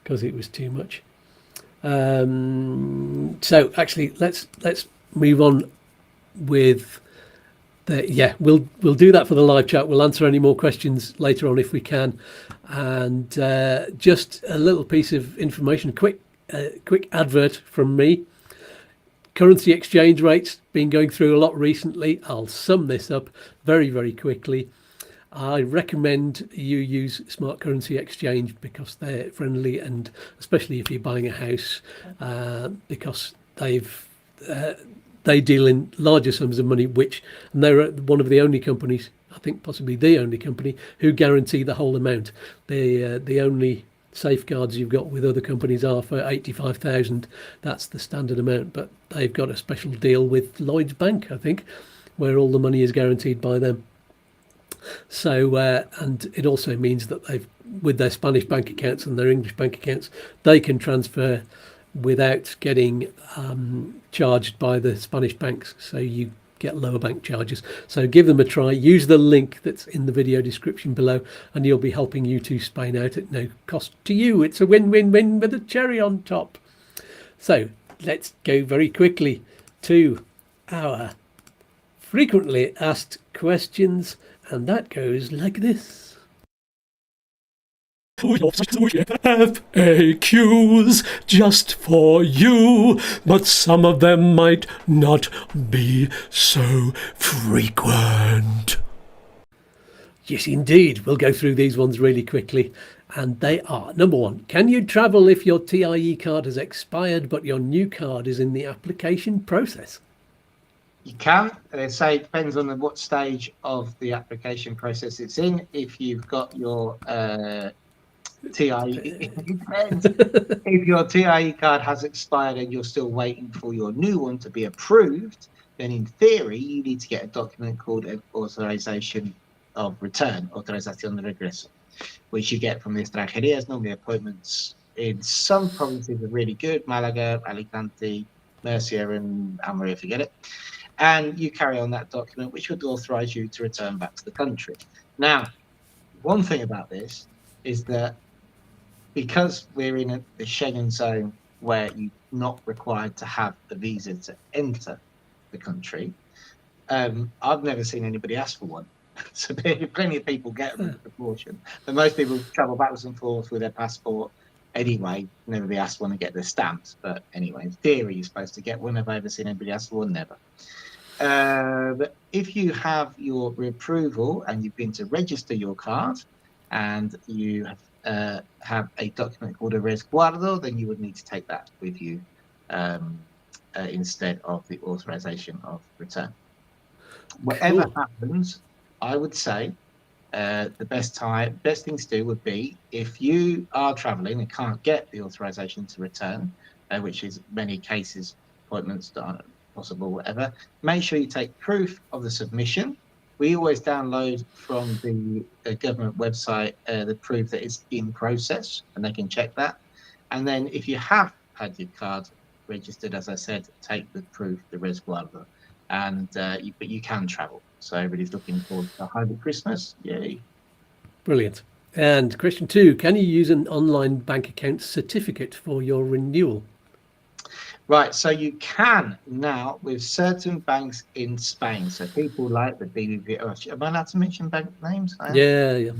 because it was too much. So actually, let's move on with we'll do that for the live chat. We'll answer any more questions later on if we can. And just a little piece of information, quick advert from me. Currency exchange rates, been going through a lot recently. I'll sum this up very, very quickly. I recommend you use Smart Currency Exchange because they're friendly, and especially if you're buying a house, because they deal in larger sums of money, and they're one of the only companies, I think possibly the only company, who guarantee the whole amount. The only safeguards you've got with other companies are for 85,000. That's the standard amount, but they've got a special deal with Lloyds Bank, I think, where all the money is guaranteed by them. So and it also means that with their Spanish bank accounts and their English bank accounts, they can transfer without getting charged by the Spanish banks, so you get lower bank charges. So give them a try. Use the link that's in the video description below, and you'll be helping YouTooSpain out at no cost to you. It's a win-win-win with a cherry on top. So let's go very quickly to our frequently asked questions, and that goes like this. FAQs just for you, but some of them might not be so frequent. Yes, indeed. We'll go through these ones really quickly. And they are, number one, can you travel if your TIE card has expired but your new card is in the application process? You can. They say it depends on what stage of the application process it's in. If you've got your TIE, it depends. If your TIE card has expired and you're still waiting for your new one to be approved, then in theory you need to get a document called authorization of return, autorización de regreso, which you get from the extranjerías. Normally appointments in some provinces are really good, Malaga, Alicante, Murcia and Almería, forget it. And you carry on that document, which would authorize you to return back to the country. Now, one thing about this is that because we're in the Schengen zone where you're not required to have a visa to enter the country, I've never seen anybody ask for one. So plenty of people get them in proportion. But most people travel backwards and forth with their passport anyway, never be asked one to get their stamps. But anyway, in theory, you're supposed to get one. Have I ever seen anybody ask for one? Never. But if you have your reapproval and you've been to register your card and you have a document called a resguardo, then you would need to take that with you instead of the authorization of return. Whatever happens, I would say the best thing to do would be, if you are traveling and can't get the authorization to return, which is many cases, appointments that aren't possible, whatever, make sure you take proof of the submission. We always download from the government website the proof that it's in process, and they can check that. And then if you have had your card registered, as I said, take the proof, the resguardo, and but you can travel. So everybody's looking forward to a home Christmas. Yay. Brilliant. And question 2, can you use an online bank account certificate for your renewal? Right, so you can now with certain banks in Spain. So people like the BBVA. Am I allowed to mention bank names? Yeah.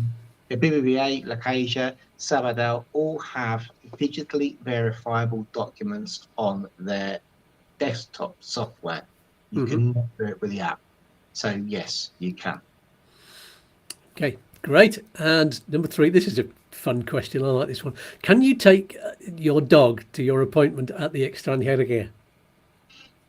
The BBVA, La Caixa, Sabadell all have digitally verifiable documents on their desktop software. You can do it with the app. So yes, you can. Okay, great. And number 3, this is a fun question. I like this one. Can you take your dog to your appointment at the extranjería?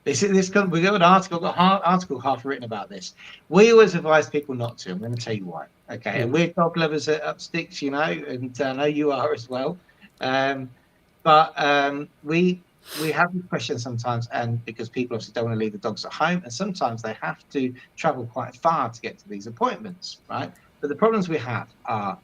We got an article, half written about this. We always advise people not to. I'm going to tell you why. Okay, and we're dog lovers at Upsticks, you know, and I know you are as well. But we have this question sometimes, and because people obviously don't want to leave the dogs at home, and sometimes they have to travel quite far to get to these appointments, right? But the problems we have are,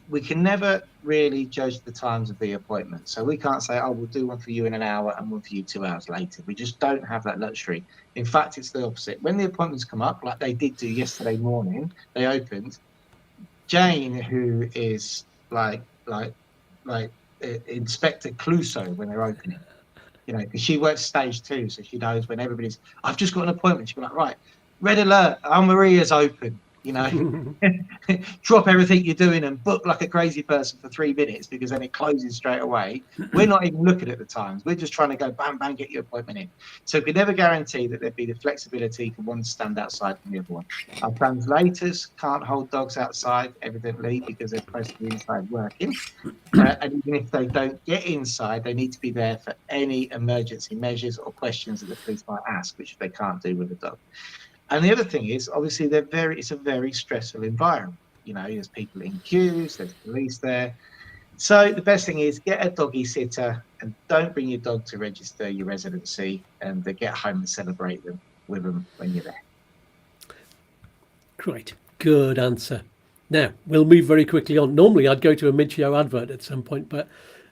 we can never really judge the times of the appointment. So we can't say, oh, we'll do one for you in an hour and one for you 2 hours later. We just don't have that luxury. In fact, it's the opposite. When the appointments come up, like they did do yesterday morning, they opened. Jane, who is like Inspector Clouseau when they're opening, you know, because she works stage 2, so she knows when everybody's, I've just got an appointment. She'll be like, right, red alert, Maria's open. You know, drop everything you're doing and book like a crazy person for 3 minutes, because then it closes straight away. We're not even looking at the times. We're just trying to go bam, bam, get your appointment in. So we could never guarantee that there'd be the flexibility for one to stand outside from the other one. Our translators can't hold dogs outside, evidently, because they're supposed to be inside working. And even if they don't get inside, they need to be there for any emergency measures or questions that the police might ask, which they can't do with a dog. And the other thing is, obviously, it's a very stressful environment. You know, there's people in queues, there's police there. So the best thing is get a doggy sitter and don't bring your dog to register your residency, and get home and celebrate with them when you're there. Great. Good answer. Now, we'll move very quickly on. Normally, I'd go to a mid-show advert at some point, but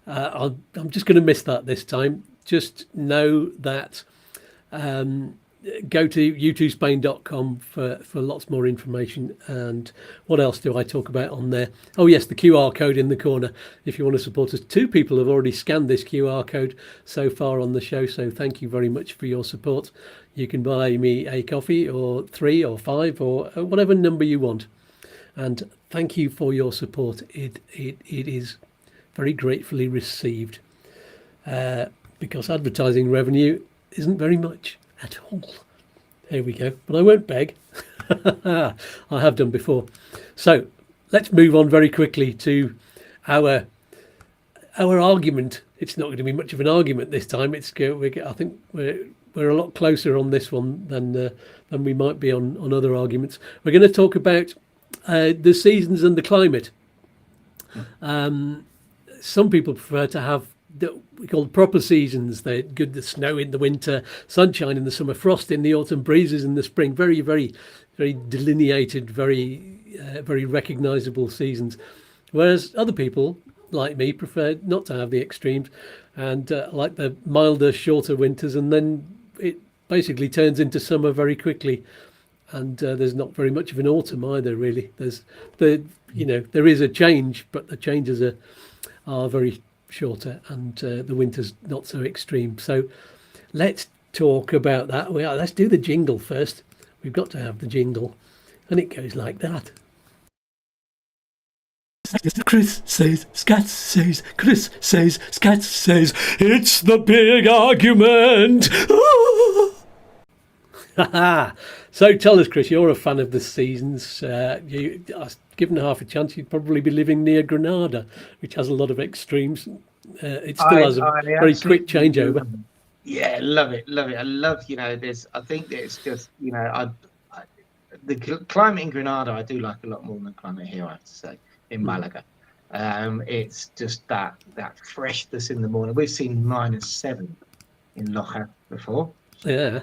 I'm just going to miss that this time. Just know that go to YouTooSpain.com for lots more information. And what else do I talk about on there? Oh yes, the QR code in the corner if you want to support us. 2 people have already scanned this QR code so far on the show, so thank you very much for your support. You can buy me a coffee, or 3 or 5 or whatever number you want, and thank you for your support. It is very gratefully received, because advertising revenue isn't very much at all. There we go. But I won't beg. I have done before. So let's move on very quickly to our argument. It's not going to be much of an argument this time. I think we're a lot closer on this one than we might be on other arguments. We're going to talk about the seasons and the climate. Some people prefer to have that we call proper seasons. They're good. The snow in the winter, sunshine in the summer, frost in the autumn, breezes in the spring. Very, very, very delineated, very recognizable seasons. Whereas other people, like me, prefer not to have the extremes, and like the milder, shorter winters, and then it basically turns into summer very quickly. And there's not very much of an autumn either, really. There is a change, but the changes are very shorter, and the winter's not so extreme. So let's talk about that. Let's do the jingle first. We've got to have the jingle, and it goes like that. Chris says, Skatz says, Chris says, Skatz says, it's the big argument. So tell us, Chris, you're a fan of the seasons. Given half a chance, you'd probably be living near Granada, which has a lot of extremes. It still has a I very quick absolutely changeover. love it. Yeah, love it, love it. I love, there's, I think that it's just, the climate in Granada, I do like a lot more than the climate here, I have to say, in Malaga. It's just that freshness in the morning. We've seen -7 in Loja before. Yeah.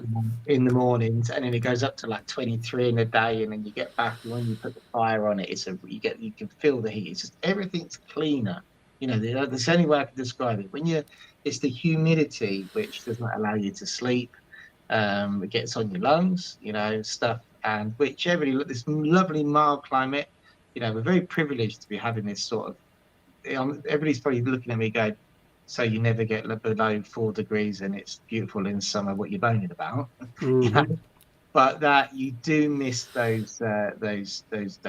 In the mornings, and then it goes up to like 23 in the day, and then you get back, and when you put the fire on it, you can feel the heat. It's just everything's cleaner. That's the only way I can describe it. It's the humidity which does not allow you to sleep. It gets on your lungs, stuff, and which this lovely mild climate. We're very privileged to be having this sort of. Everybody's probably looking at me going, so you never get below 4 degrees and it's beautiful in summer. What you're moaning about, But that you do miss those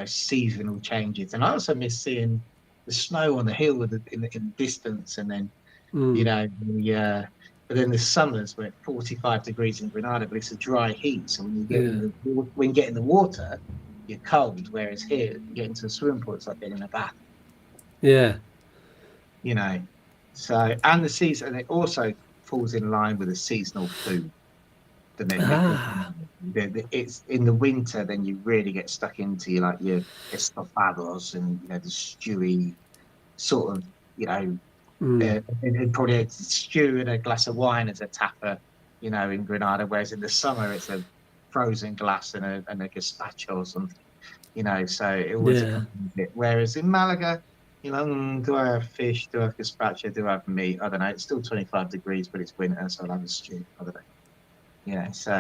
seasonal changes, and I also miss seeing the snow on the hill in the distance, and then but then the summers where it's 45 degrees in Granada, but it's a dry heat. So when you get in the water, you're cold. Whereas here, you get into a swimming pool, it's like getting in a bath. Yeah. So, and the season, and it also falls in line with the seasonal food. It's in the winter, then you really get stuck into your estofados and the stewy sort of and probably a stew and a glass of wine as a tapper, in Granada. Whereas in the summer, it's a frozen glass and a gazpacho or something, So it always comes a bit. Whereas in Malaga, do I have fish? Do I have gazpacho? Do I have meat? I don't know. It's still 25 degrees, but it's winter, so I'll have a stew. I don't know. So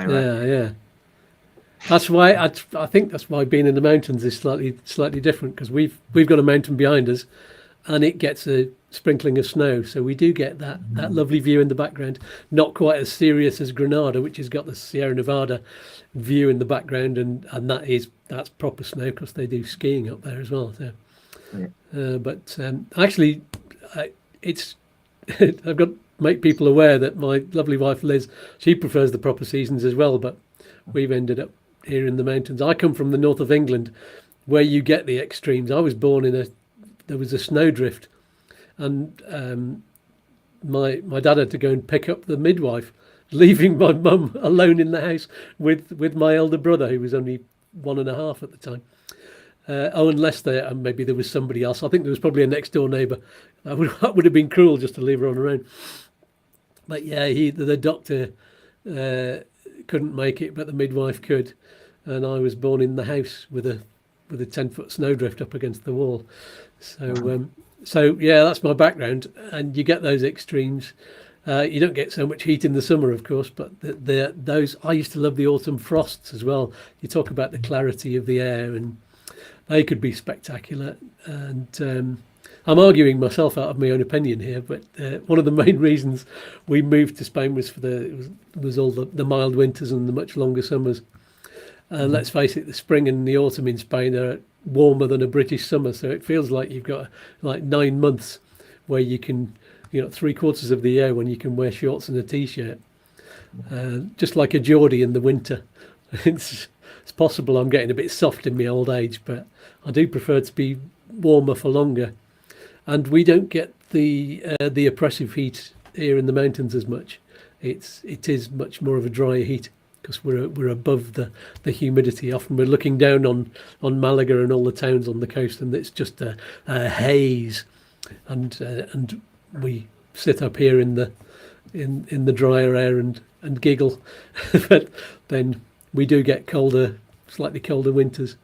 That's why I think that's why being in the mountains is slightly different, because we've got a mountain behind us, and it gets a sprinkling of snow, so we do get that lovely view in the background. Not quite as serious as Granada, which has got the Sierra Nevada view in the background, and that's proper snow, because they do skiing up there as well. So, but actually, it's I've got to make people aware that my lovely wife Liz, she prefers the proper seasons as well, but we've ended up here in the mountains. I come from the north of England, where you get the extremes. I was born there was a snowdrift, and my dad had to go and pick up the midwife, leaving my mum alone in the house with my elder brother, who was only 1.5 at the time. Unless maybe there was somebody else. I think there was probably a next door neighbour. That would have been cruel, just to leave her on her own. But yeah, the doctor couldn't make it, but the midwife could, and I was born in the house with a 10-foot snowdrift up against the wall. So yeah, that's my background, and you get those extremes. You don't get so much heat in the summer, of course, but those I used to love the autumn frosts as well. You talk about the clarity of the air, and they could be spectacular. And I'm arguing myself out of my own opinion here, but one of the main reasons we moved to Spain was was all the mild winters and the much longer summers. And let's face it, the spring and the autumn in Spain are warmer than a British summer, so it feels like you've got like 9 months where you can, 3/4 of the year when you can wear shorts and a t-shirt, just like a Geordie in the winter. It's possible I'm getting a bit soft in my old age, but I do prefer to be warmer for longer. And we don't get the oppressive heat here in the mountains as much. It is much more of a drier heat, because we're above the humidity. Often we're looking down on Malaga and all the towns on the coast, and it's just a haze, and we sit up here in the drier air and giggle. But then we do get slightly colder winters.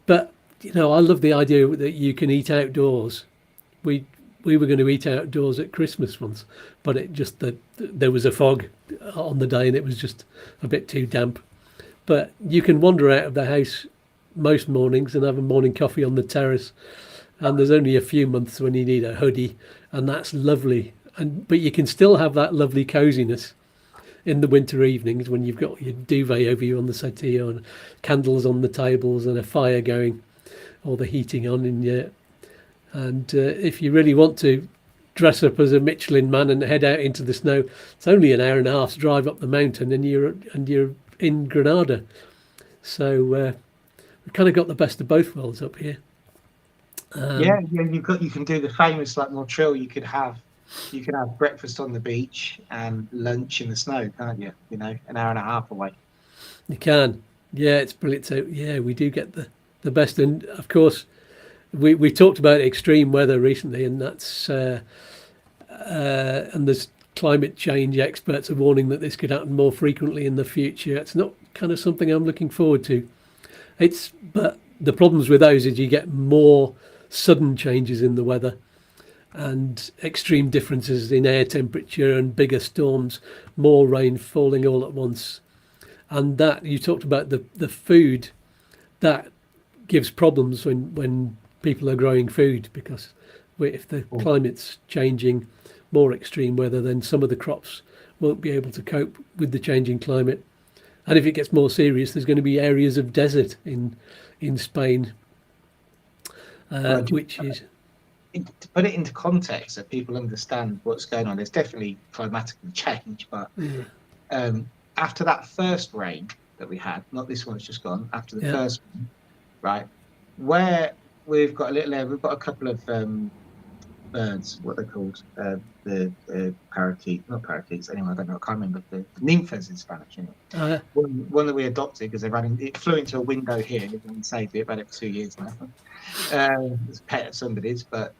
But I love the idea that you can eat outdoors. We were going to eat outdoors at Christmas once, but there was a fog on the day, and it was just a bit too damp. But you can wander out of the house most mornings and have a morning coffee on the terrace, and there's only a few months when you need a hoodie, and that's lovely. But you can still have that lovely coziness in the winter evenings when you've got your duvet over you on the settee, and candles on the tables, and a fire going, or the heating on in your. And if you really want to dress up as a Michelin man and head out into the snow, it's only an hour and a half's drive up the mountain, and you're in Granada. So we've kind of got the best of both worlds up here. Yeah, you can do the famous like Montreal. You could have breakfast on the beach and lunch in the snow, can't you? You know, an hour and a half away. You can, yeah, it's brilliant. So yeah, we do get the best, and of course, we talked about extreme weather recently, and that's and there's climate change experts are warning that this could happen more frequently in the future. It's not kind of something I'm looking forward to. But the problems with those is you get more sudden changes in the weather and extreme differences in air temperature and bigger storms, more rain falling all at once. And that you talked about the food, that gives problems when people are growing food, because if the climate's changing, more extreme weather, then some of the crops won't be able to cope with the changing climate. And if it gets more serious, there's going to be areas of desert in Spain, which is... To put it into context so people understand what's going on, there's definitely climatic change, but after that first rain that we had, not this one, it's just gone, after the first one, right, where we've got a couple of birds, what they're called, the not parakeets, anyway, I don't know, I can't remember, the nymphas in Spanish, anyway. One that we adopted because it flew into a window here, and saved it, about it for 2 years now. It's a pet of somebody's, but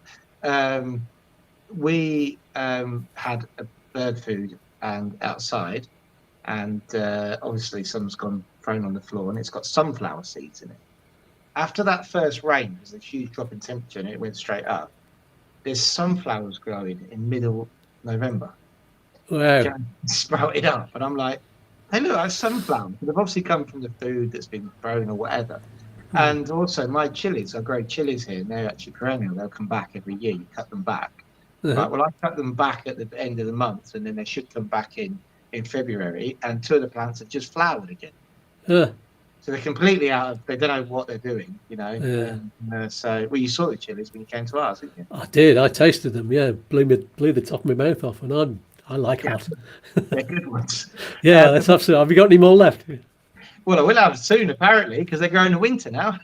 we had a bird food and outside, and obviously some's gone thrown on the floor, and it's got sunflower seeds in it. After that first rain, there's a huge drop in temperature, and it went straight up. There's sunflowers growing in middle November. Wow. Sprouted up, and I'm like, hey, look, that's sunflowers. They've obviously come from the food that's been thrown or whatever. And also my chilies, I grow chilies here, and they're actually perennial. They'll come back every year. You cut them back. Right, well, I cut them back at the end of the month, and then they should come back in February, and 2 of the plants have just flowered again. So they're completely they don't know what they're doing, you know. So, well, you saw the chilies when you came to ours, didn't you? I did. I tasted them. Yeah, blew the top of my mouth off, and I like hot. They're good ones. Yeah, that's absolutely. Have you got any more left? Well, I will have soon, apparently, because they grow in the winter now.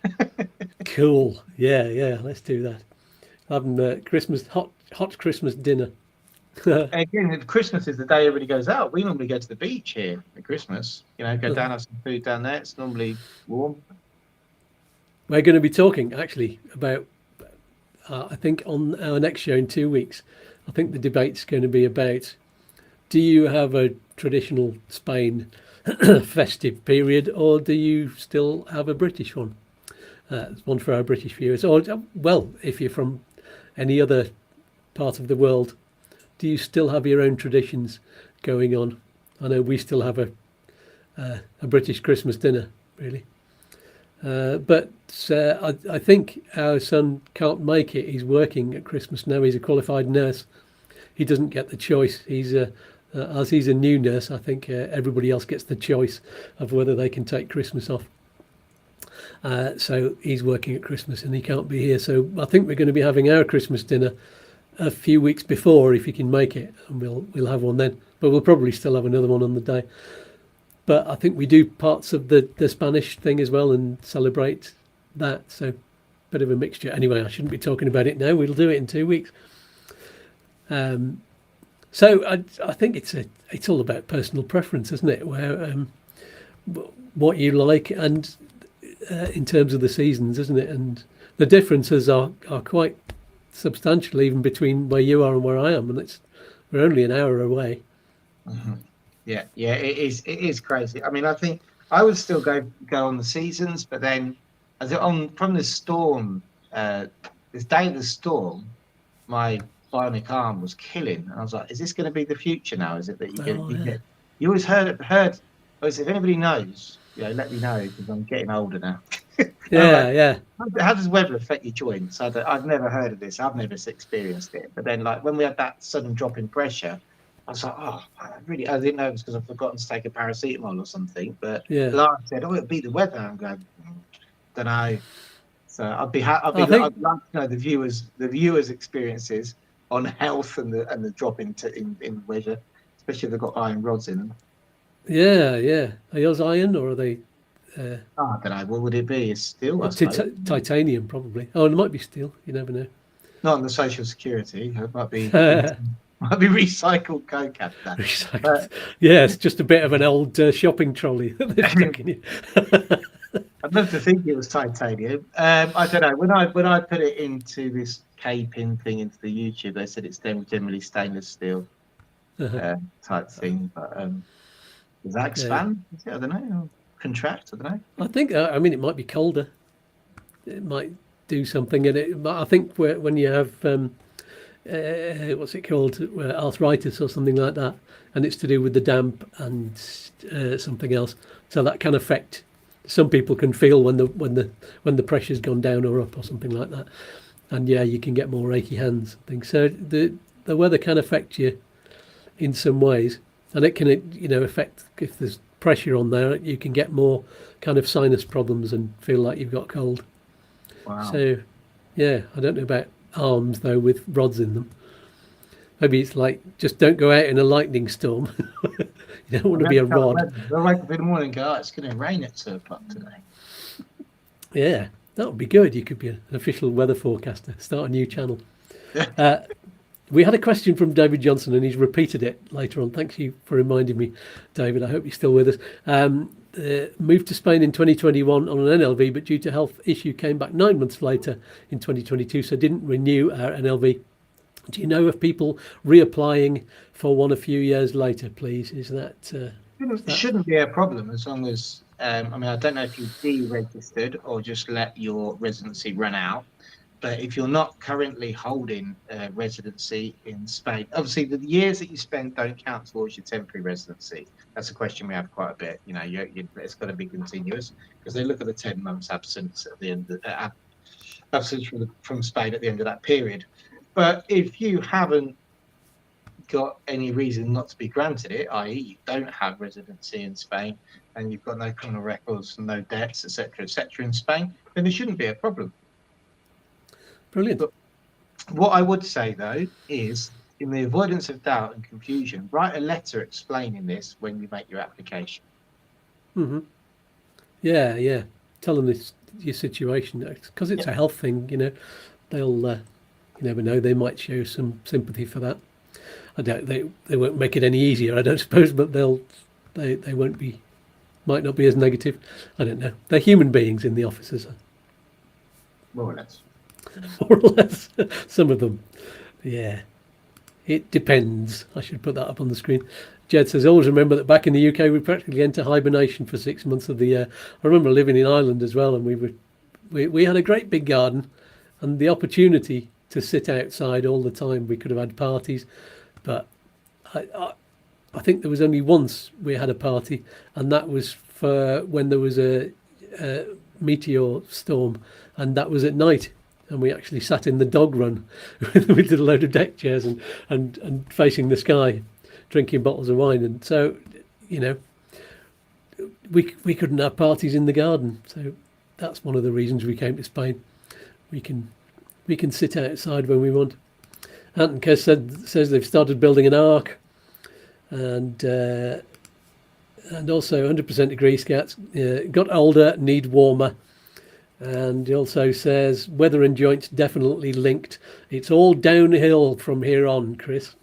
Cool. Yeah. Let's do that. Having hot Christmas dinner. Again, Christmas is the day everybody goes out. We normally go to the beach here at Christmas. You know, go down, have some food down there. It's normally warm. We're going to be talking actually about, I think on our next show in 2 weeks, I think the debate's going to be about, do you have a traditional Spain festive period, or do you still have a British one? One for our British viewers. Or, well, if you're from any other part of the world, do you still have your own traditions going on? I know we still have a British Christmas dinner, really. But I think our son can't make it. He's working at Christmas now. He's a qualified nurse. He doesn't get the choice. As he's a new nurse, I think everybody else gets the choice of whether they can take Christmas off. So he's working at Christmas and he can't be here. So I think we're going to be having our Christmas dinner a few weeks before, if he can make it, and we'll have one then. But we'll probably still have another one on the day. But I think we do parts of the Spanish thing as well and celebrate that. So bit of a mixture. Anyway, I shouldn't be talking about it now. We'll do it in 2 weeks. So I think it's all about personal preference, isn't it? Where what you like, and in terms of the seasons, isn't it? And the differences are quite substantial, even between where you are and where I am, and we're only an hour away. Mm-hmm. Yeah, it is crazy. I mean, I think I would still go on the seasons, but then from the storm, this day of the storm, my bionic arm was killing, and I was like, is this going to be the future now? Is it that you always heard if anybody knows, let me know, because I'm getting older now. Yeah. How does weather affect your joints? I've never heard of this. I've never experienced it. But then, like, when we had that sudden drop in pressure, I was like, I didn't know it was because I've forgotten to take a paracetamol or something. But Lara said, it'll be the weather. I'm going, don't know. So I'd like to know the viewers' experiences on health and the drop in weather, especially if they've got iron rods in them. Yeah, yeah. Are yours iron or are they Oh, I don't know. What would it be? It's steel, I suppose. titanium? Probably. Oh, it might be steel. You never know. Not on the Social Security. It might be might be recycled coke out of Recycled. Yeah, it's just a bit of an old shopping trolley that they've stuck in you. I'd love to think it was titanium. I don't know. When I put it into this K-pin thing into the YouTube, they said it's generally stainless steel type thing. But does that expand? Yeah. I don't know. Or contract? I don't know. I think. I mean, it might be colder. It might do something, and I think when you have what's it called, arthritis or something like that, and it's to do with the damp and something else. So that can affect. Some people can feel when the pressure's gone down or up or something like that, and yeah, you can get more achy hands and things. So the weather can affect you in some ways, and it can affect if there's pressure on there. You can get more kind of sinus problems and feel like you've got cold. Wow. So yeah, I don't know about arms though with rods in them. Maybe it's like just don't go out in a lightning storm. You don't want to be a rod. They'll wake up in the morning and go, oh, it's going to rain at 2 o'clock today. Yeah, that would be good. You could be an official weather forecaster. Start a new channel. We had a question from David Johnson, and he's repeated it later on. Thank you for reminding me, David. I hope you're still with us. Moved to Spain in 2021 on an NLV, but due to health issue came back 9 months later in 2022, so didn't renew our NLV. Do you know of people reapplying for one a few years later, please? Is that... It shouldn't be a problem as long as... I mean, I don't know if you deregistered or just let your residency run out. But if you're not currently holding residency in Spain, obviously the years that you spend don't count towards your temporary residency. That's a question we have quite a bit. It's got to be continuous because they look at the 10 months absence at the end of absence from Spain at the end of that period. But if you haven't got any reason not to be granted it, i.e. you don't have residency in Spain and you've got no criminal records, no debts, etc., in Spain, then there shouldn't be a problem. Brilliant. But what I would say, though, is in the avoidance of doubt and confusion, write a letter explaining this when you make your application. Mm-hmm. Yeah. Tell them your situation because it's a health thing. They'll... You never know, they might show some sympathy for that. I doubt they won't make it any easier, I don't suppose, but they might not be as negative. I don't know. They're human beings in the offices. More or less. More or less. Some of them. Yeah. It depends. I should put that up on the screen. Jed says, always remember that back in the UK we practically enter hibernation for 6 months of the year. I remember living in Ireland as well, and we had a great big garden and the opportunity to sit outside all the time. We could have had parties, but I think there was only once we had a party, and that was for when there was a meteor storm, and that was at night, and we actually sat in the dog run with a load of deck chairs and facing the sky, drinking bottles of wine. And so, we couldn't have parties in the garden. So that's one of the reasons we came to Spain. We can sit outside when we want. Anton Kes says they've started building an ark, and also 100% agree, Skatz. Got older, need warmer. And he also says weather and joints definitely linked. It's all downhill from here on, Chris.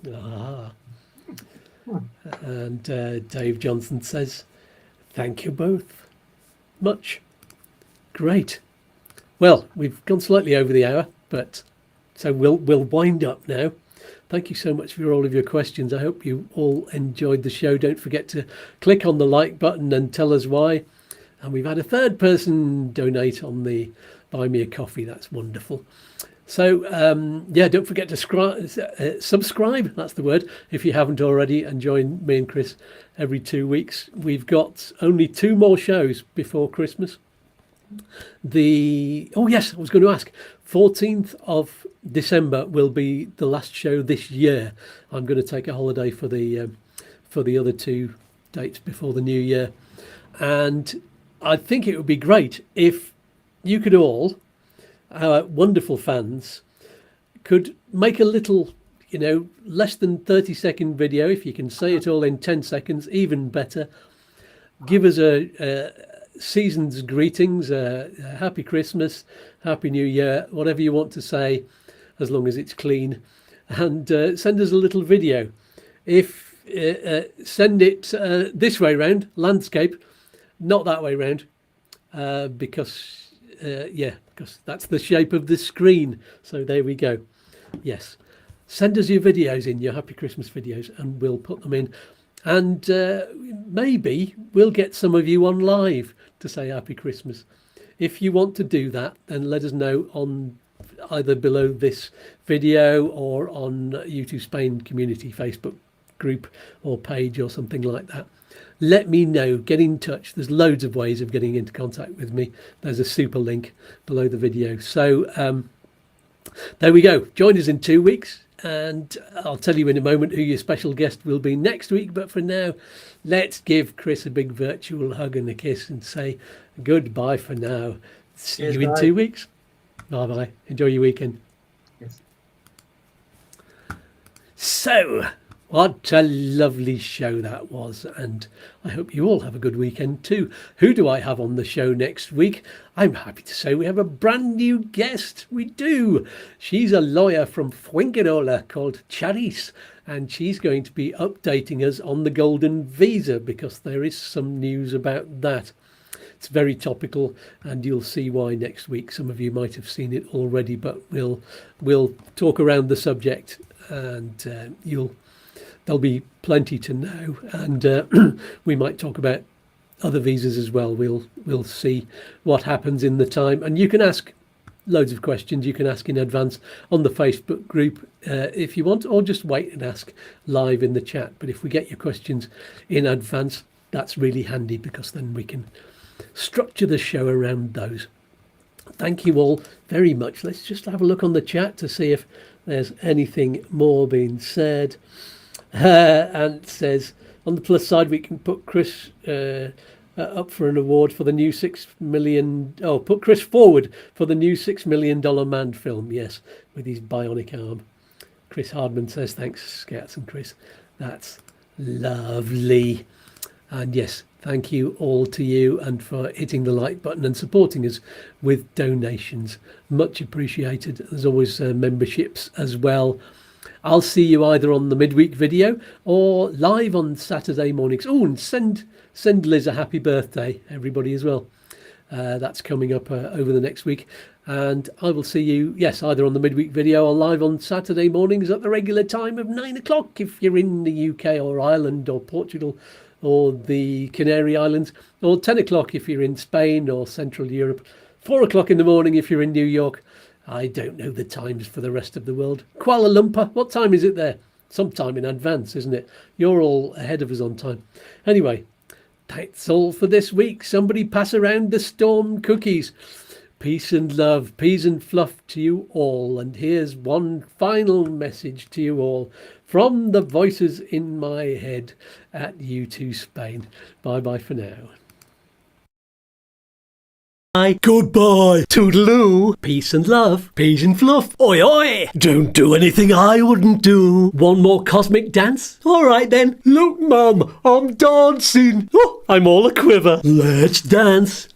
And Dave Johnson says, thank you both much. Great. Well, we've gone slightly over the hour, but so we'll wind up now. Thank you so much for all of your questions. I hope you all enjoyed the show. Don't forget to click on the like button and tell us why. And we've had a third person donate on the Buy Me a Coffee. That's wonderful. So, don't forget to subscribe, that's the word, if you haven't already, and join me and Chris every 2 weeks. We've got only 2 more shows before Christmas. I was going to ask, 14th of December will be the last show this year. I'm going to take a holiday for the other 2 dates before the new year. And I think it would be great if you could all, our wonderful fans, could make a little, less than 30-second video. If you can say it all in 10 seconds, even better. give us a season's greetings, a happy Christmas, happy New Year, whatever you want to say, as long as it's clean, and send us a little video. If send it this way round, landscape, not that way round, because that's the shape of the screen. So there we go. Yes, send us your videos in, your happy Christmas videos, and we'll put them in. And maybe we'll get some of you on live to say happy Christmas. If you want to do that, then let us know on either below this video or on YouTooSpain community Facebook group or page or something like that. Let me know, get in touch. There's loads of ways of getting into contact with me. There's a super link below the video. So there we go. Join us in 2 weeks. And I'll tell you in a moment who your special guest will be next week. But for now, let's give Chris a big virtual hug and a kiss and say goodbye for now. See you in 2 weeks. Bye-bye. Enjoy your weekend. Yes. So, what a lovely show that was. And I hope you all have a good weekend too. Who do I have on the show next week? I'm happy to say we have a brand new guest. We do. She's a lawyer from Fuengirola called Charis, and she's going to be updating us on the golden visa because there is some news about that. It's very topical, and you'll see why next week. Some of you might have seen it already, but we'll talk around the subject, and there'll be plenty to know, and we might talk about other visas as well. We'll see what happens in the time, and you can ask loads of questions. You can ask in advance on the Facebook group if you want, or just wait and ask live in the chat. But if we get your questions in advance, that's really handy because then we can structure the show around those. Thank you all very much. Let's just have a look on the chat to see if there's anything more being said. And it says, on the plus side, we can put Chris up for an award for the new $6 million. Oh, put Chris forward for the new $6 million man film. Yes, with his bionic arm. Chris Hardman says, thanks, Skatz and Chris. That's lovely. And yes, thank you all to you and for hitting the like button and supporting us with donations. Much appreciated. There's always memberships as well. I'll see you either on the midweek video or live on Saturday mornings. Oh, and send Liz a happy birthday, everybody, as well. That's coming up over the next week. And I will see you, yes, either on the midweek video or live on Saturday mornings at the regular time of 9 o'clock if you're in the UK or Ireland or Portugal or the Canary Islands, or 10 o'clock if you're in Spain or Central Europe, 4 o'clock in the morning if you're in New York. I don't know the times for the rest of the world. Kuala Lumpur, what time is it there? Sometime in advance, isn't it? You're all ahead of us on time. Anyway, that's all for this week. Somebody pass around the storm cookies. Peace and love, peas and fluff to you all. And here's one final message to you all from the voices in my head at YouTooSpain. Bye-bye for now. Goodbye, toodaloo, Peace and love. peas and fluff. Oi, oi. Don't do anything I wouldn't do. One more cosmic dance? All right then. Look, Mum, I'm dancing. Oh, I'm all a quiver. Let's dance.